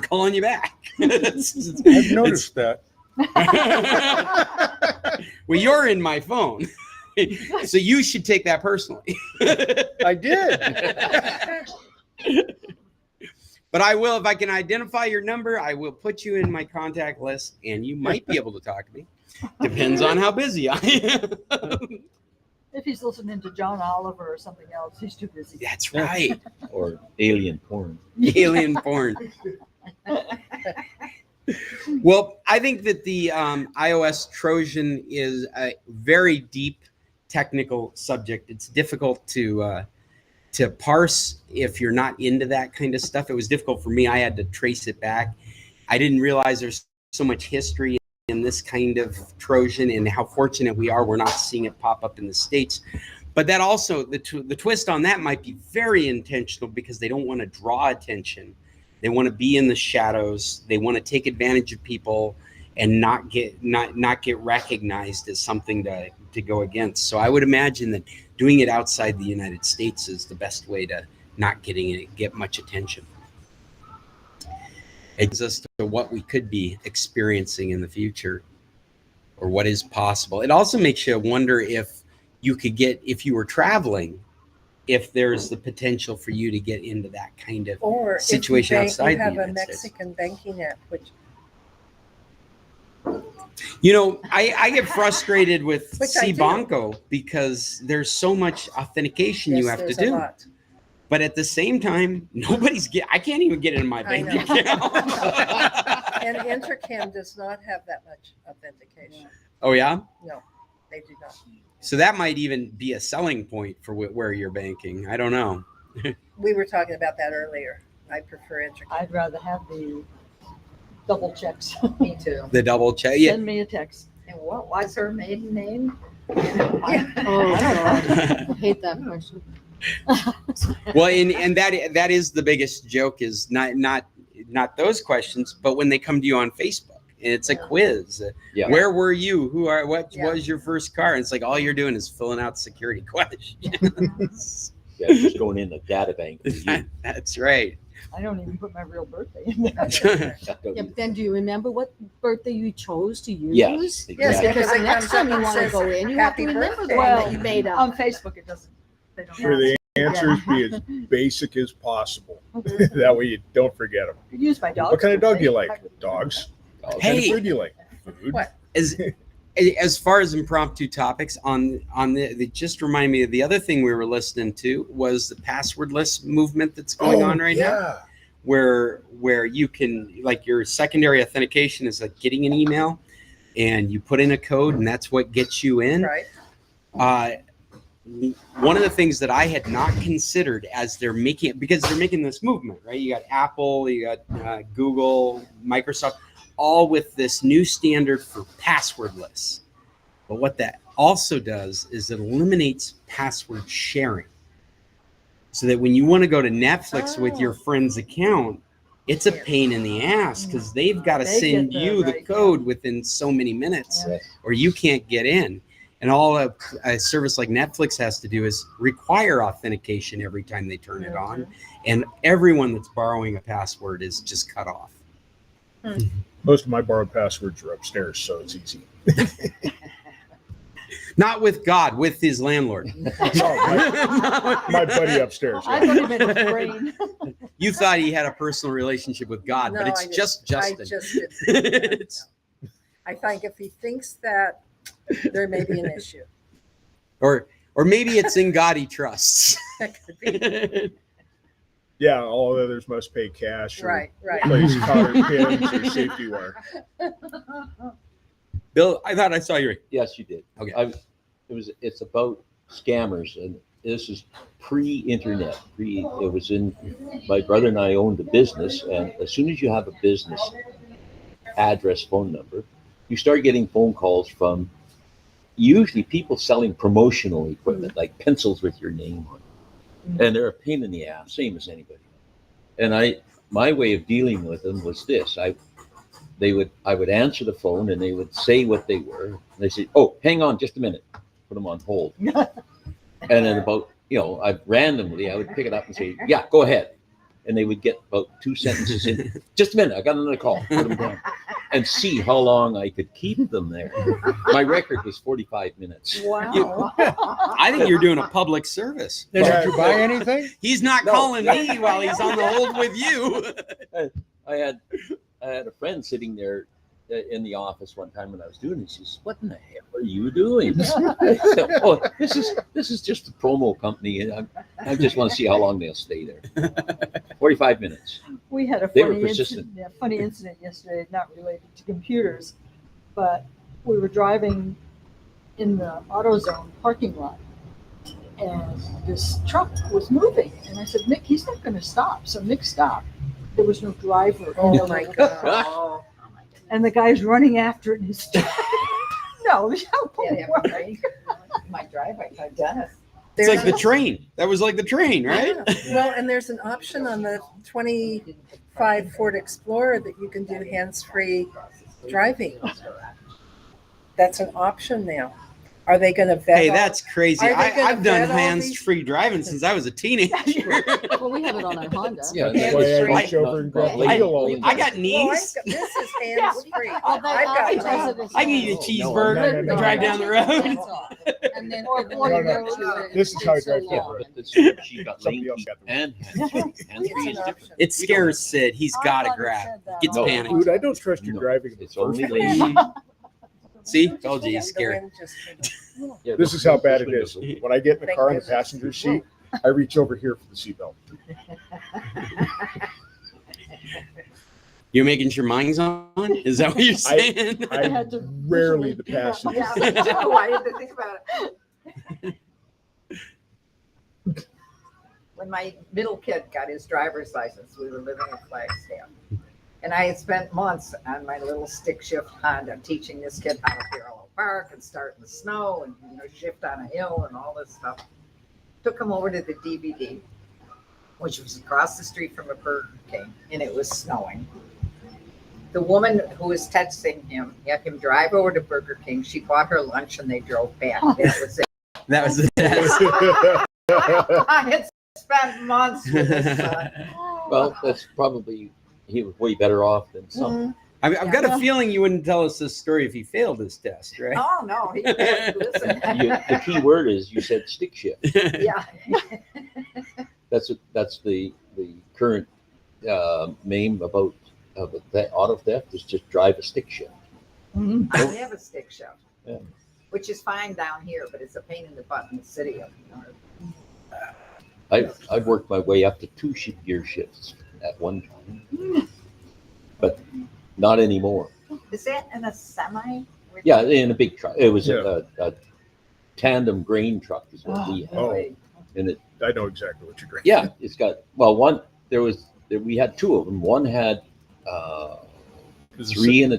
calling you back. I've noticed that. Well, you're in my phone, so you should take that personally. I did. But I will, if I can identify your number, I will put you in my contact list, and you might be able to talk to me. Depends on how busy I am. if he's listening to John Oliver or something else, he's too busy. That's right. Or alien porn. Alien porn. Well, I think that the iOS Trojan is a very deep technical subject. It's difficult to parse if you're not into that kind of stuff. It was difficult for me. I had to trace it back. I didn't realize there's so much history in this kind of Trojan, and how fortunate we are we're not seeing it pop up in the States. But that also, the twist on that might be very intentional, because they don't want to draw attention. They want to be in the shadows. They want to take advantage of people and not get recognized as something to go against. So I would imagine that doing it outside the United States is the best way to not get much attention. It gives us to what we could be experiencing in the future, or what is possible. It also makes you wonder if you could if you were traveling, if there's the potential for you to get into that kind of Or situation if outside you the have a United States. Mexican banking app, which You know, I get frustrated with Which I do. Cbanco, because there's so much authentication you yes, have to there's do. a lot. But at the same time, I can't even get in my I bank know. account. And Intercam does not have that much authentication. Oh yeah? No, they do not. So that might even be a selling point for where you're banking. I don't know. We were talking about that earlier. I prefer Intercam. I'd rather have the double checks. Me too. The double check. Yeah. Send me a text. And what was her maiden name? Oh, I hate that question. Well, and that is the biggest joke, is not those questions, but when they come to you on Facebook It's a quiz. Yeah. Where were you? What Yeah. was your first car? And it's like all you're doing is filling out security questions. Yeah, just going in the data bank. For you. That's right. I don't even put my real birthday in there. Yeah, but then do you remember what birthday you chose to use? Yes, Yes, exactly. Because the it next comes up time you and want to says, go in, you have to "Happy remember the birthday." one Well, that you made up. On Facebook, it doesn't. They don't. Sure, the ask. answers be as basic as possible. That way you don't forget them. Could use my dog. What kind of dog do you like? Dogs. What kind Hey. of food do you like? Food. What? As far as impromptu topics on the just remind me of the other thing we were listening to was the passwordless movement that's going on right now, where you can, like, your secondary authentication is like getting an email and you put in a code and that's what gets you in. Right. One of the things that I had not considered as they're making this movement, right? You got Apple, you got Google, Microsoft, all with this new standard for passwordless. But what that also does is it eliminates password sharing. So that when you want to go to Netflix with your friend's account, it's a pain in the ass because they've got to They send get the you the right, code within so many minutes Yeah. or you can't get in. And all a service like Netflix has to do is require authentication every time they turn it on. And everyone that's borrowing a password is just cut off. Most of my borrowed passwords are upstairs, so it's easy. Not with God, with his landlord. My buddy upstairs. I Yeah. don't even have a brain. You thought he had a personal relationship with God, No, but it's I just Justin. I just didn't. It's- I think if he thinks that, there may be an issue. or maybe it's in God he trusts. That could be. Yeah, all others must pay cash or Right, right. place counter pins or safety wire. Bill, I thought I saw you. Yes, you did. Okay. It's about scammers, and this is pre-internet. It was in, my brother and I owned a business, and as soon as you have a business address, phone number, you start getting phone calls from usually people selling promotional equipment, like pencils with your name on it. And they're a pain in the ass, same as anybody. And my way of dealing with them was this: I would answer the phone and they would say what they were. And they say, "Oh, hang on just a minute." Put them on hold. And then about, I would pick it up and say, "Yeah, go ahead." And they would get about 2 sentences in. "Just a minute, I got another call." Put them down. And see how long I could keep them there. My record was 45 minutes. Wow. I think you're doing a public service. Did you buy anything? He's not No. calling me while he's on the hold with you. I had a friend sitting there in the office one time when I was doing it. She says, "What in the hell are you doing?" I said, "Oh, this is just a promo company, and I just want to see how long they'll stay there." 45 minutes. We had a They were funny persistent. funny incident yesterday, not related to computers, but we were driving in the AutoZone parking lot, and this truck was moving, and I said, "Mick, he's not going to stop." So Mick stopped. There was no driver. Oh my God. Oh, And the guy's running after it in his truck. No, yeah, right. My drive, I've done it. It's like the train. That was like the train, right? Yeah. Well, and there's an option on the 25 Ford Explorer that you can do hands-free driving. That's an option now. Are they going to vet? Hey, all- that's crazy. Are they gonna I've done vet all hands-free driving since I was a teenager. Well, we have it on our Honda. Yeah, That's why I free. reach over and grab the I- wheel all the I time. got Well, knees. this is hands-free. Oh, that I've got advertises mine. it as I can eat a No, cheeseburger and no. drive down the road. And then Or and then plug you it go into to it. it, This is how I it's drive so Yeah, long. but she got Somebody lane else keep got the- and hands-free. Hands-free It's is an different. option. It scares Sid. He's I got to thought it grab. said that Gets No. panicked. Dude, I don't trust you No, driving in the it's first only place. lane. See? Told you, Yeah, he's the scary. wind just came up. Yeah, This is how bad it windows is. When I get in the car in the passenger seat, I reach over here for the seatbelt. You're making sure mine's on? Is that what you're saying? I had to Rarely the visually passenger. Yeah, oh, I had to think about it. When my middle kid got his driver's license, we were living in Flagstaff. And I had spent months on my little stick shift Honda teaching this kid how to parallel park and start in the snow and shift on a hill and all this stuff. Took him over to the DVD, which was across the street from a Burger King, and it was snowing. The woman who was texting him had him drive over to Burger King. She bought her lunch and they drove back. That was it. That was the test. I had spent months with his son. Well, that's probably, he was way better off than some. I've got a feeling you wouldn't tell us this story if he failed his test, right? Oh, no. He didn't listen. The key word is you said stick shift. Yeah. That's the current meme about auto theft is just drive a stick shift. Mhm. I have a stick shift, Yeah. which is fine down here, but it's a pain in the butt in the city up north. I've worked my way up to 2 gear shifts at one time, but not anymore. Is that in a semi? Yeah, in a big truck. It was Yeah. a tandem grain truck is what we had. Oh. And it, I know exactly what you're doing. yeah, it's got, well, we had 2 of them. One had 3 and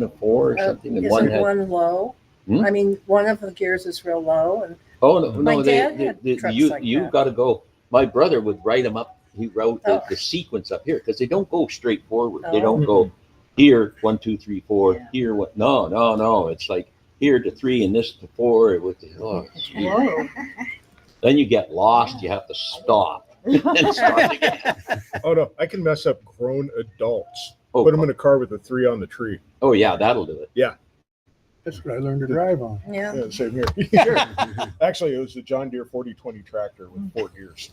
a 4 or something, and one Isn't had, one low? Hmm? I mean, one of the gears is real low, and oh, no, My dad had trucks you, like you've that. got to go. My brother would write them up. He wrote Oh. the sequence up here because they don't go straight forward. They Oh. don't go here, 1, 2, 3, 4, Yeah. here, what? No. It's like here to 3 and this to 4. It's weird. Whoa. Then you get lost. You have to stop and start again. Oh no, I can mess up grown adults. Oh, Put them in a car with a 3 on the tree. oh yeah, that'll do it. That's what I learned to drive on. yeah. Yeah, same here. Actually, it was the John Deere 4020 tractor with 4 gears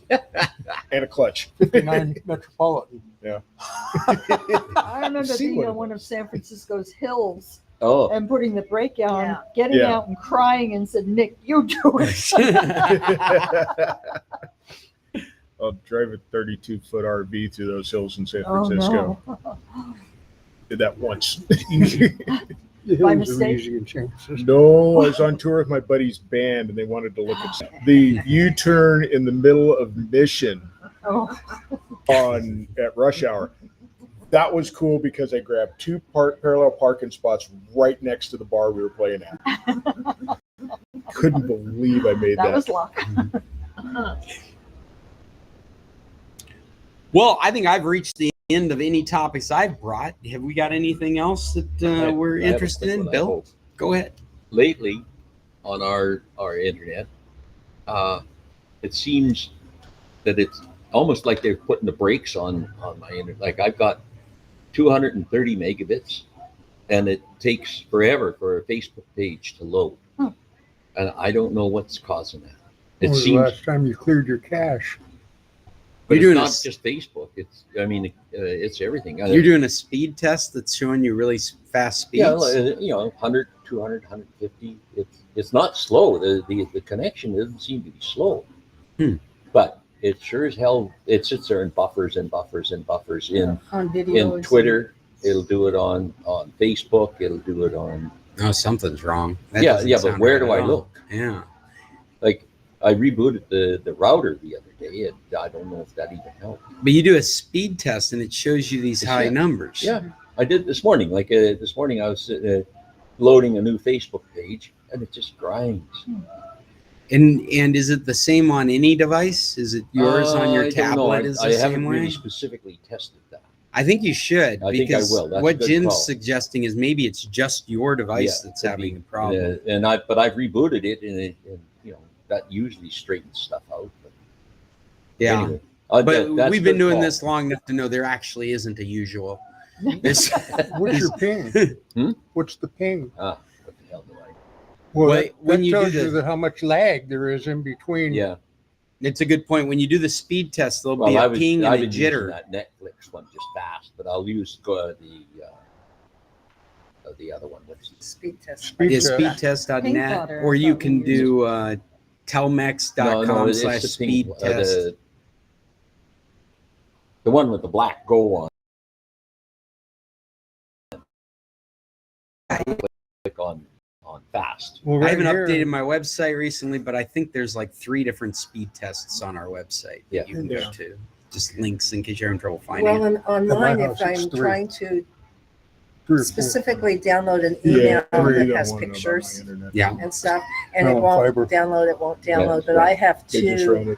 and a clutch. 59 Metropolitan. I remember See being what on it one of San Francisco's hills Oh, and putting the brake on, Yeah. getting Yeah. out and crying and said, Nick, you do it. I'll drive a 32-foot RV through those hills in San Oh, Francisco. no. Did that once. The By hills are mistake? Mm-hmm. easy in San Francisco. No, I was on tour with my buddy's band and they wanted to look at the U-turn in the middle of Mission Oh, at rush hour. That was cool because I grabbed 2 parallel parking spots right next to the bar we were playing at. Couldn't believe I made that that. was luck. Well, I think I've reached the end of any topics I've brought. Have we got anything else that we're I have a interested quick in? one, I Bill, hope. go ahead. Lately, on our internet, it seems that it's almost like they're putting the brakes on my internet. Like I've got 230 megabits, and it takes forever for a Facebook page to load, and I don't know what's causing that. It When was the seems, last time you cleared your cache? but You're it's doing a not s- just Facebook. It's everything. You're doing a speed test that's showing you really fast speeds. Yeah, 100, 200, 150. It's not slow. The connection doesn't seem to be slow. But it sure as hell, it sits there and buffers and buffers and buffers in On Twitter. It'll do it on Facebook. It'll do it on. Oh, something's wrong. That Yeah, doesn't but sound where right do I at all. look? Yeah. Like I rebooted the router the other day, and I don't know if that even helped. But you do a speed test and it shows you these high Yeah. numbers. Yeah, I did this morning. Like this morning, I was loading a new Facebook page, and it just grinds. And is it the same on any device? Is it yours on your I don't know. tablet? Is the I same haven't way? really specifically tested that. I think you should. I think I because will. That's a what good Jim's call. suggesting is maybe it's just your device Yeah, that's could having be. a problem. But I've rebooted it, and that usually straightens stuff out. But Yeah. anyway, But that's we've been good doing call. this long enough to know there actually isn't a usual. This- What's your ping? Hmm? What's the ping? What the hell do I? Well, Wait, that, when that you do tells the- you how much lag there is in between. Yeah. It's a good point. When you do the speed test, there'll be Well, a ping I've and a been using jitter. that Netflix one just fast, but I'll use the other one. What's it? Speed test. Speed Yeah, test. speedtest.net, Pink powder, or I you thought can we do No, telmex.com it's slash the speed pink- test. the one with the black go on. Click on fast. Well, I right haven't here- updated my website recently, but I think there's like 3 different speed tests on our website that Yeah. you can Yeah. go to. Just links in case you're having trouble finding Well, it. and online, house, if it's I'm 3. trying to 3 or 4. specifically download an Yeah, email three, that I has want it on my pictures internet. Yeah. and stuff, and No, it won't fiber. download, it won't Yeah, download, that's but right. I have They just 2 ran it.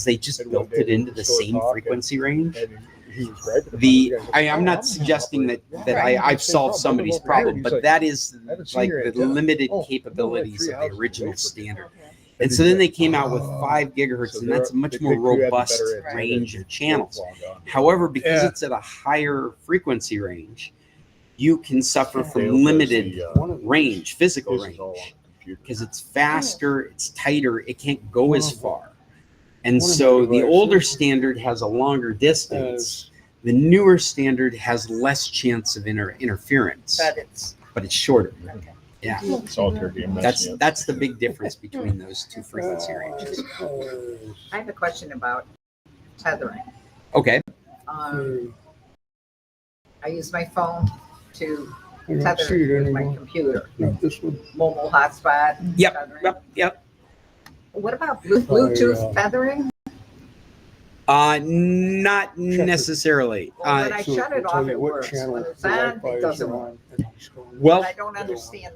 because they just And one built day it we into were the short same talk, frequency range. And he was griping about The it. I'm not suggesting that I've solved somebody's problem, but that is like the limited capabilities of the original standard. And so then they came out with 5 gigahertz, and that's a much more robust range of channels. However, because it's at a higher frequency range, you can suffer from Dale does limited the, range, physical this is all on range, the computer. because it's faster, it's tighter, it can't go as far. And one of so my the devices older standard has a longer distance. The newer standard has less chance of interference, But but it's shorter. okay. Yeah, Solitaire game messing up. that's the big difference between those two frequency ranges. I have a question about tethering. Okay. I use my phone to I don't tether see it with my anymore. computer. Not this one. Mobile hotspot. Yep. Tethering. Yep. What about Bluetooth tethering? Not necessarily. Well, when I So shut it'll it tell off, you it what works. channel When the it's on, Wi-Fi it is doesn't on, work. and it's going. Well, And I don't understand.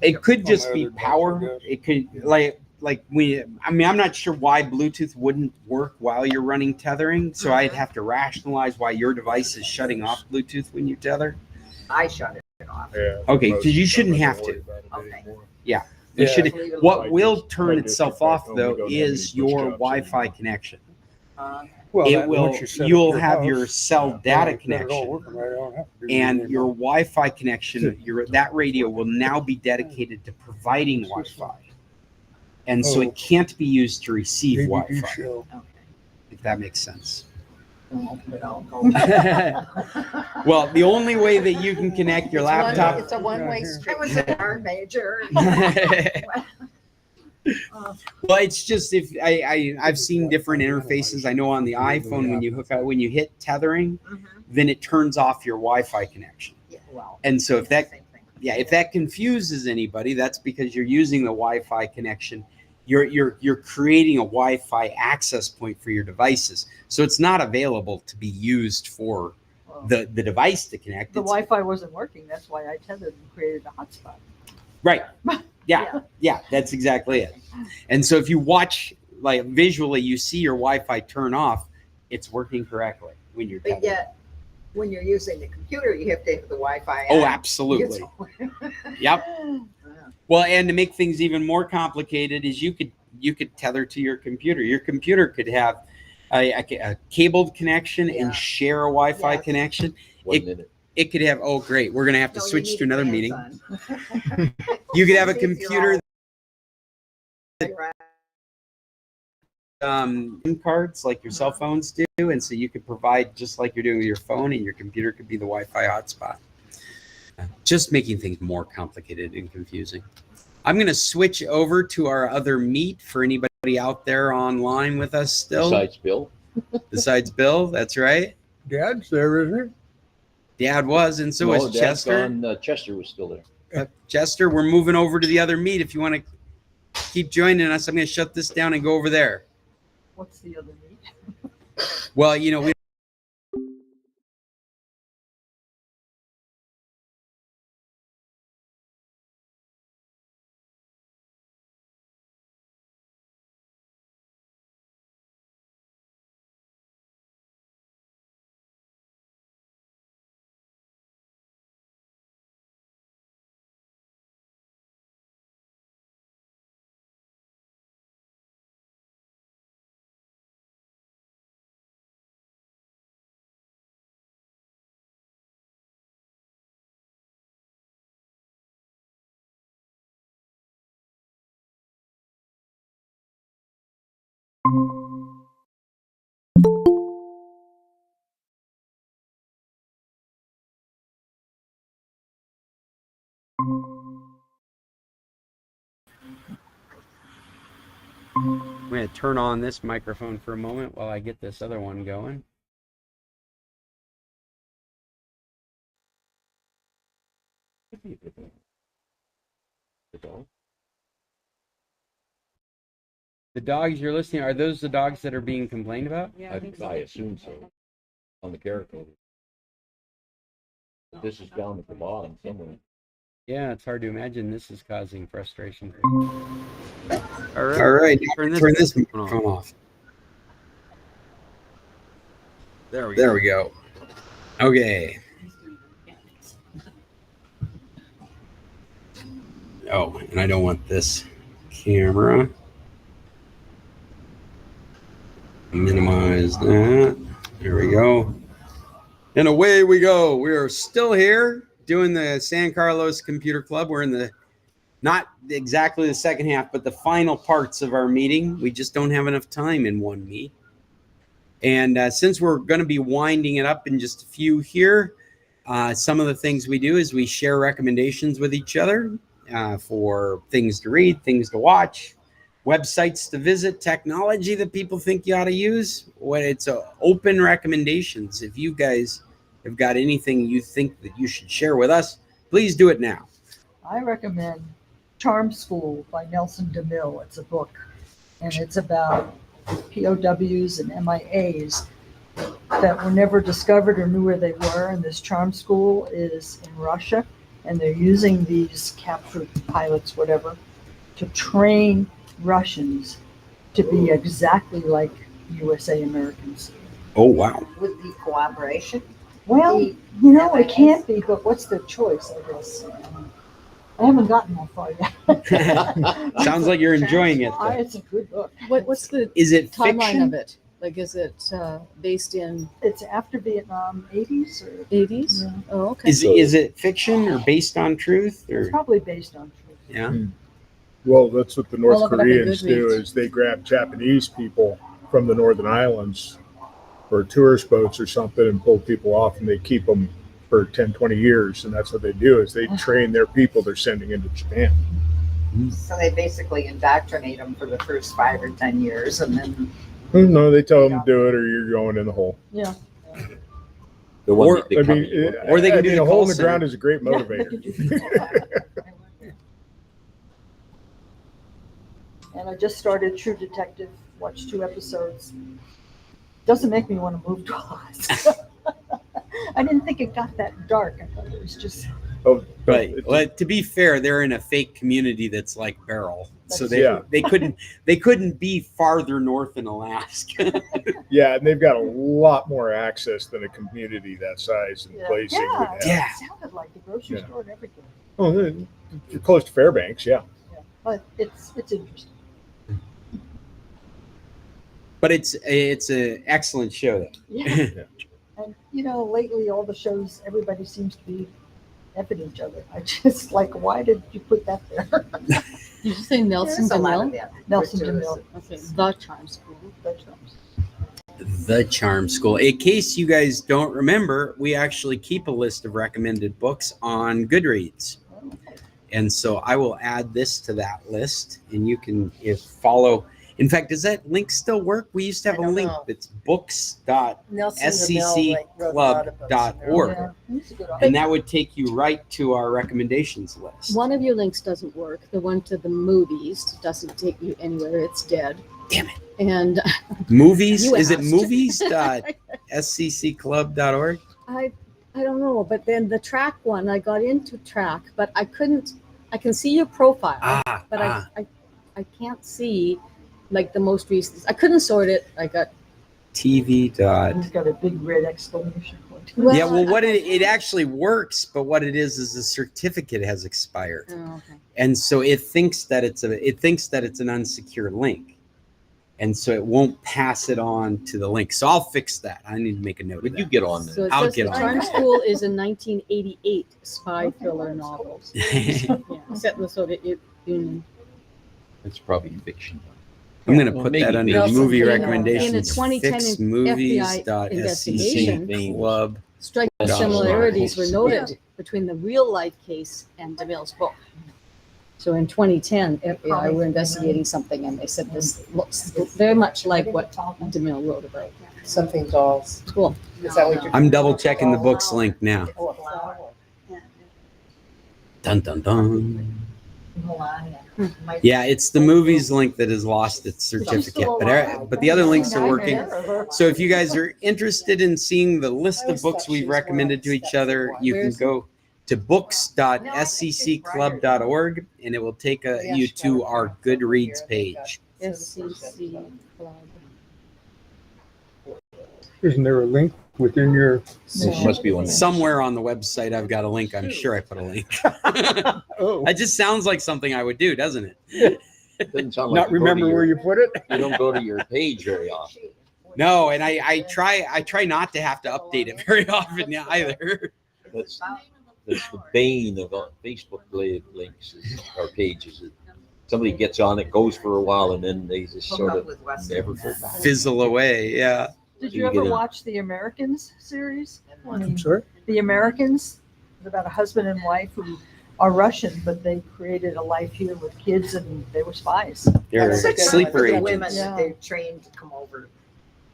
it could just On my be other device, I power. guess. It could I'm not sure why Bluetooth wouldn't work while you're running tethering. So I'd have to rationalize why your device is shutting off Bluetooth when you tether. I shut it off. Yeah, Okay, most 'cause you of the shouldn't time I have don't to. worry about it Okay. anymore. You Yeah. should. Leave it What alone. will turn My itself district back off home, though we don't have any is push your jobs Wi-Fi anymore. connection. Well, It that- will. once you set up You'll your have house, your cell yeah, data got it all connection. working right, I don't have to do And anything your anymore. Wi-Fi connection, that radio will now be dedicated to providing Wi-Fi, and so Oh. it can't be used to receive DVD Wi-Fi. show. If that makes sense. But I'll go. Well, the only way that you can connect your laptop. It's a one-way here. street. I was an art major. Well, it's just if I've seen different interfaces. I know on the iPhone when you hit tethering, then it turns off your Wi-Fi connection. Yeah, well, And so if that same thing. if that confuses anybody, that's because you're using the Wi-Fi connection. You're creating a Wi-Fi access point for your devices, so it's not available to be used for Well, the device to connect. the It's- Wi-Fi wasn't working. That's why I tethered and created a hotspot. Right. Yeah, that's exactly it. And so if you watch like visually, you see your Wi-Fi turn off, it's working correctly when you're But tethering. yet, when you're using the computer, you have to have the Wi-Fi. Oh, on. absolutely. It's- Yep. Well, and to make things even more complicated is you could tether to your computer. Your computer could have a cabled connection Yeah. and share a Wi-Fi Yes. connection. 1 minute. It could have, oh great, we're gonna have to No, you switch need to another fans meeting. on. You could have a It's easier computer all- SIM cards like your cell phones do, and so you could provide just like you're doing with your phone, and your computer could be the Wi-Fi hotspot. Just making things more complicated and confusing. I'm going to switch over to our other meet for anybody out there online with us still. Besides Bill, Besides Bill, that's right. Dad's there, isn't Dad was, and so was Dad's Chester. gone. Chester was still there. Chester, we're moving over to the other meet. If you want to keep joining us, I'm going to shut this down and go over there. What's the other need? Well, we I'm going to turn on this microphone for a moment while I get this other one going. The dogs you're listening, are those the dogs that are being complained about? I assume so. On the character. This is down at the bottom somewhere. Yeah, it's hard to imagine this is causing frustration. All right. Turn this microphone off. There we go. Okay. Oh, and I don't want this camera. Minimize that. There we go. And away we go. We are still here doing the San Carlos Computer Club. We're in the not exactly the second half, but the final parts of our meeting. We just don't have enough time in one meet. And since we're going to be winding it up in just a few here, some of the things we do is we share recommendations with each other for things to read, things to watch, websites to visit, technology that people think you ought to use. When it's open recommendations. If you guys have got anything you think that you should share with us, please do it now. I recommend Charm School by Nelson DeMille. It's a book, and it's about POWs and MIAs that were never discovered or knew where they were. And this Charm School is in Russia, and they're using these captured pilots, whatever, to train Russians to be exactly like USA Americans. Oh, wow. With the cooperation. Well, The it can't be, but what's their choice, I guess? I haven't gotten that far yet. Sounds like you're enjoying it. It's a good book. What's the Is it timeline fiction? of it? Like, is it based in It's after Vietnam, 80s or 80s? Yeah. Oh, okay. Is it fiction or based on truth? it's Or probably based on truth. yeah, Well, that's what the I'll North look it up in Koreans do Goodreads. is they grab Japanese people from the Northern Islands or tourist boats or something and pull people off, and they keep them for 10, 20 years. And that's what they do is they train their people they're sending into Japan. So they basically indoctrinate them for the first 5 or 10 years, and then No, they tell them to do it or you're going in the hole. Yeah. The one Or- that they I come mean, to work. Or they can do the a hole call in the center. ground is a great Yeah, they motivator. could do that. And I just started True Detective, watched 2 episodes. Doesn't make me want to move to Alaska. I didn't think it got that dark. I thought it was just, Oh, Right. it's- Well, to be fair, they're in a fake community that's like Beryl, so Yeah. they couldn't be farther north in Alaska. yeah, and they've got a lot more access than a community that size and yeah. placing would Yeah, have. Yeah. it sounded like the grocery Yeah. store and everything. Oh, you're close to Fairbanks, yeah. But it's interesting. But it's an excellent show, though. Yeah. And lately all the shows, everybody seems to be effing each other. I just like, why did you put that there? Did you say Nelson there's a lot of DeMille? that. Nelson Gratuitous. DeMille. Okay, The Charm School. That's right. The Charm School. In case you guys don't remember, we actually keep a list of recommended books on Goodreads. And so I will add this to that list, and you can follow. In fact, does that link still work? We used to have I a don't link know. that's books.scclub.org, Nelson DeMille, wrote a lot of books in there. Yeah, that's a good and that would take you right to our recommendations list. One of your links doesn't work. The one to the movies doesn't take you anywhere. It's dead. Damn it. And Movies? You Is it asked. movies.scclub.org? I don't know. But then the track one, I got into track, but I couldn't. I can see your profile, but I can't see like the most recent. I couldn't sort it. I got TV. He's got a big red exclamation point. Well, Yeah, well, what it actually works, but what it is the certificate has expired, oh, okay. and so it thinks that it's an unsecured link, and so it won't pass it on to the link. So I'll fix that. I need to make a note. Would of you that. get on So there? it I'll says get the on Charm that. School is a 1988 spy thriller novel. Yeah, set in the Soviet Union. It's probably fiction. I'm going to Well, put maybe that under Nelson movie DeMille. recommendations. In a 2010 Fix FBI investigation. movies.scclub. Striking Gosh, similarities were yeah. noted between the real life case and DeMille's book. So in 2010, FBI were investigating something, and they said this looks very much like what DeMille wrote about. Something dolls. Cool. Is that what you're? I'm double checking the book's link now. Oh, a flower. Dun dun dun. Melania. Yeah, it's the movies link that has lost its certificate, but the other links are working. So if you guys are interested in seeing the list of books we've recommended to each other, you can go to books.scclub.org, and it will take you to our Goodreads page. SCC Club. Isn't there a link within your? There must be one. Somewhere on the website, I've got a link. I'm sure I put a link. Oh, That just sounds like something I would do, doesn't it? Doesn't sound like not you go to remember where your- you put it? You don't go to your page very often. No, and I try not to have to update it very often either. That's the bane of Facebook links or pages. Somebody gets on it, goes for a while, and then they just sort of never go back. Fizzle away. Yeah. Did So you you ever get in- watch the Americans series? I mean, I'm sorry? The Americans, it's about a husband and wife who are Russian, but they created a life here with kids and they were spies. They're That's a good sleeper one. The agents. women Yeah. that they trained to come over.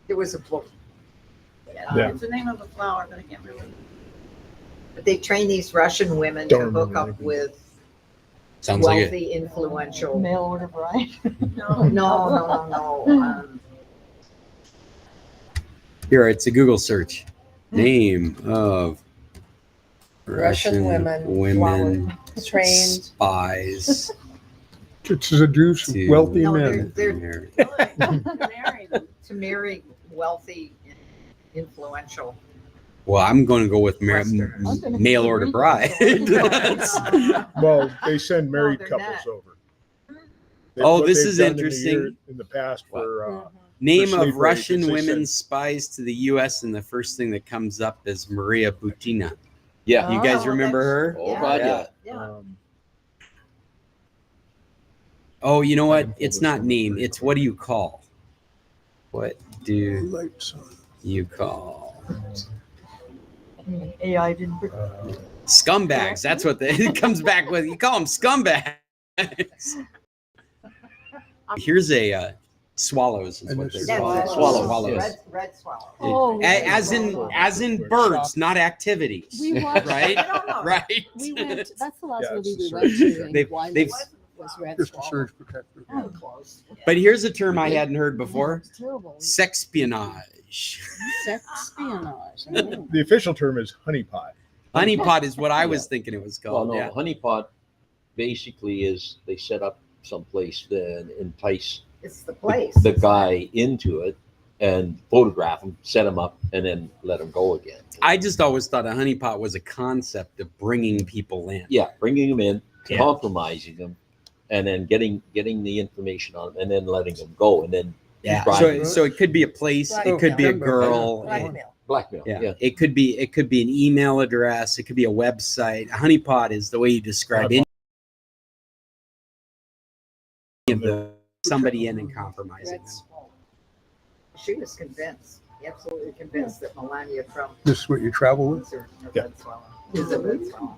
There was a book. Yeah. It's the name of a flower, but I can't remember. But they train these Russian women Don't to hook remember up anything. with Sounds like it. wealthy, influential. Mail order bride. No. Here, it's a Google search. Name of Russian women, women trained. spies To seduce To- wealthy No, men. they're America. to marry wealthy, influential. Well, I'm going to go with Westerners. mail order bride. That's- Well, they send married they're couples not. over. Oh, What this they've is done in the interesting. year- In the past for, Mhm. Name sleeper of Russian agents, they women send- spies to the U.S. and the first thing that comes up is Maria Butina. Yeah. You guys Oh, remember her? Oh, Yeah. God, yeah. Yeah. Oh, you know what? It's not name. It's what do you call? What do Lights on. you call? AI didn't. Scumbags. That's what it comes back with. You call them scumbags. Here's a swallows. Is And what this they're is called. swallows. Swallows. Red swallow. Oh, As in birds, not activities. we watched. Right? No. Right. We went. That's the last Yeah, movie it's we a went surge. to. in They've- Guaymas they've- was Red Just a Swallow. surge protector. Oh, close. But here's a term I hadn't heard before: It's terrible. sexpionage. Sexpionage. the official term is honeypot. Honeypot is what I was thinking it was Well, called. no, Yeah. honeypot basically is they set up someplace to entice It's the place. the guy into it and photograph him, set him up, and then let him go again. I just always thought a honeypot was a concept of bringing people in. Yeah, bringing him in, Yeah. compromising him, and then getting the information on him, and then letting him go, and then Yeah. Brian. So it could be a place. It could be a girl. Blackmail. blackmail. Yeah. Yeah. It could be an email address. It could be a website. A honeypot is the way you describe any of the somebody in and compromising them. She was convinced, absolutely convinced that Melania Trump This is what you travel with? was her Yeah. red swallow. Is a red swallow.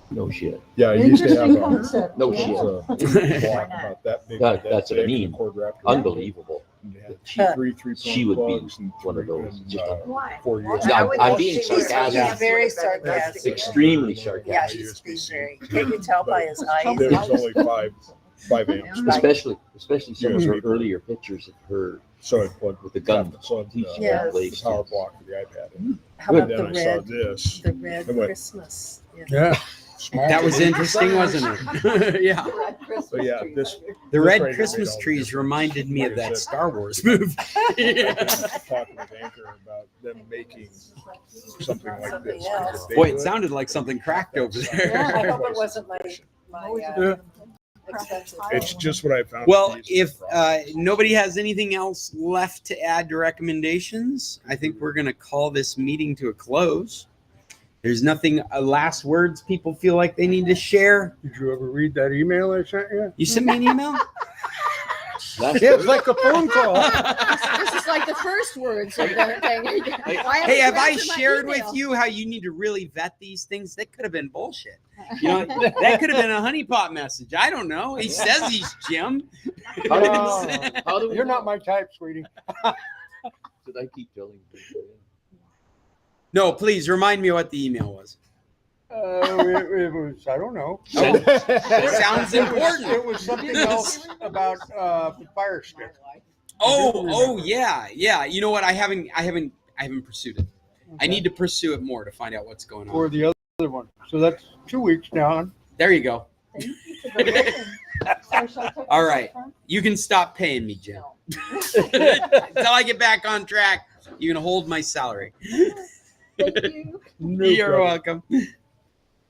No shit. Yeah, I used to have Interesting a, concept. No yeah. shit. block about that big. That's what I big, mean. cord wrapped around it. Unbelievable. And they had She- three she would be plugs and one of three- those. and, Just Why? 4 years. Yeah, I would I'm think being she was sarcastic. absolutely Very better than sarcastic. that. Extremely Yeah, sarcastic. he's very. Can't you tell by his eyes? There was only five amps. Especially some of her USB. earlier pictures of her So I plugged with the gun. plugged Yes. the power block for the iPad. in. How And about then the I saw red? this. The red I went- Christmas. Yeah. Yeah. That was interesting, wasn't it? Yeah. Red Christmas So yeah, tree. this The This red right here Christmas made all the trees difference. reminded me of Like I that said. Star Wars movie. talking with Anchor about them making something like this. else. They Boy, do it sounded like something cracked over I there. hope it wasn't my expensive. It's just what I found. Well, to be if the problem. nobody has anything else left to add to recommendations, I think we're going to call this meeting to a close. There's nothing, last words people feel like they need to share. Did you ever read that email I sent you? You sent me an email? That's Yeah, it's like a phone call. This is like the first words of the thing. Hey, have I shared with you how you need to really vet these things? That could have been bullshit. You know, that could have been a honeypot message. I don't know. He says he's Jim. How do we- Oh. how do we You're know? not my type, sweetie. Did I keep telling people? No, please remind me what the email was. It was, I don't know. It sounds important. It was something else about the fire stick. Oh, yeah. You know what? I haven't pursued it. I need to pursue it more to find out what's going Or on. the other one. So that's 2 weeks down. There you go. All right. All You can stop paying me, Jim. Until I get back on track, you can hold my salary. Thank you. You're welcome.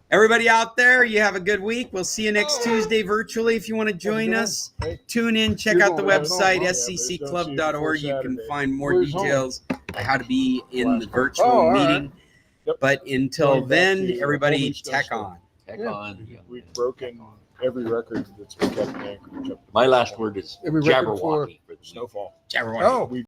Everybody out there, you have a good week. We'll see you next Tuesday virtually if you want to join us. Tune in, check out the website, scclub.org. You can find more details on how to be in the virtual meeting. But until then, everybody, tech on. Heck on. We've broken every record that's been kept in Anchorage. My last word is Every record for Jabberwocky for the Snowfall. Jabberwocky. Oh, We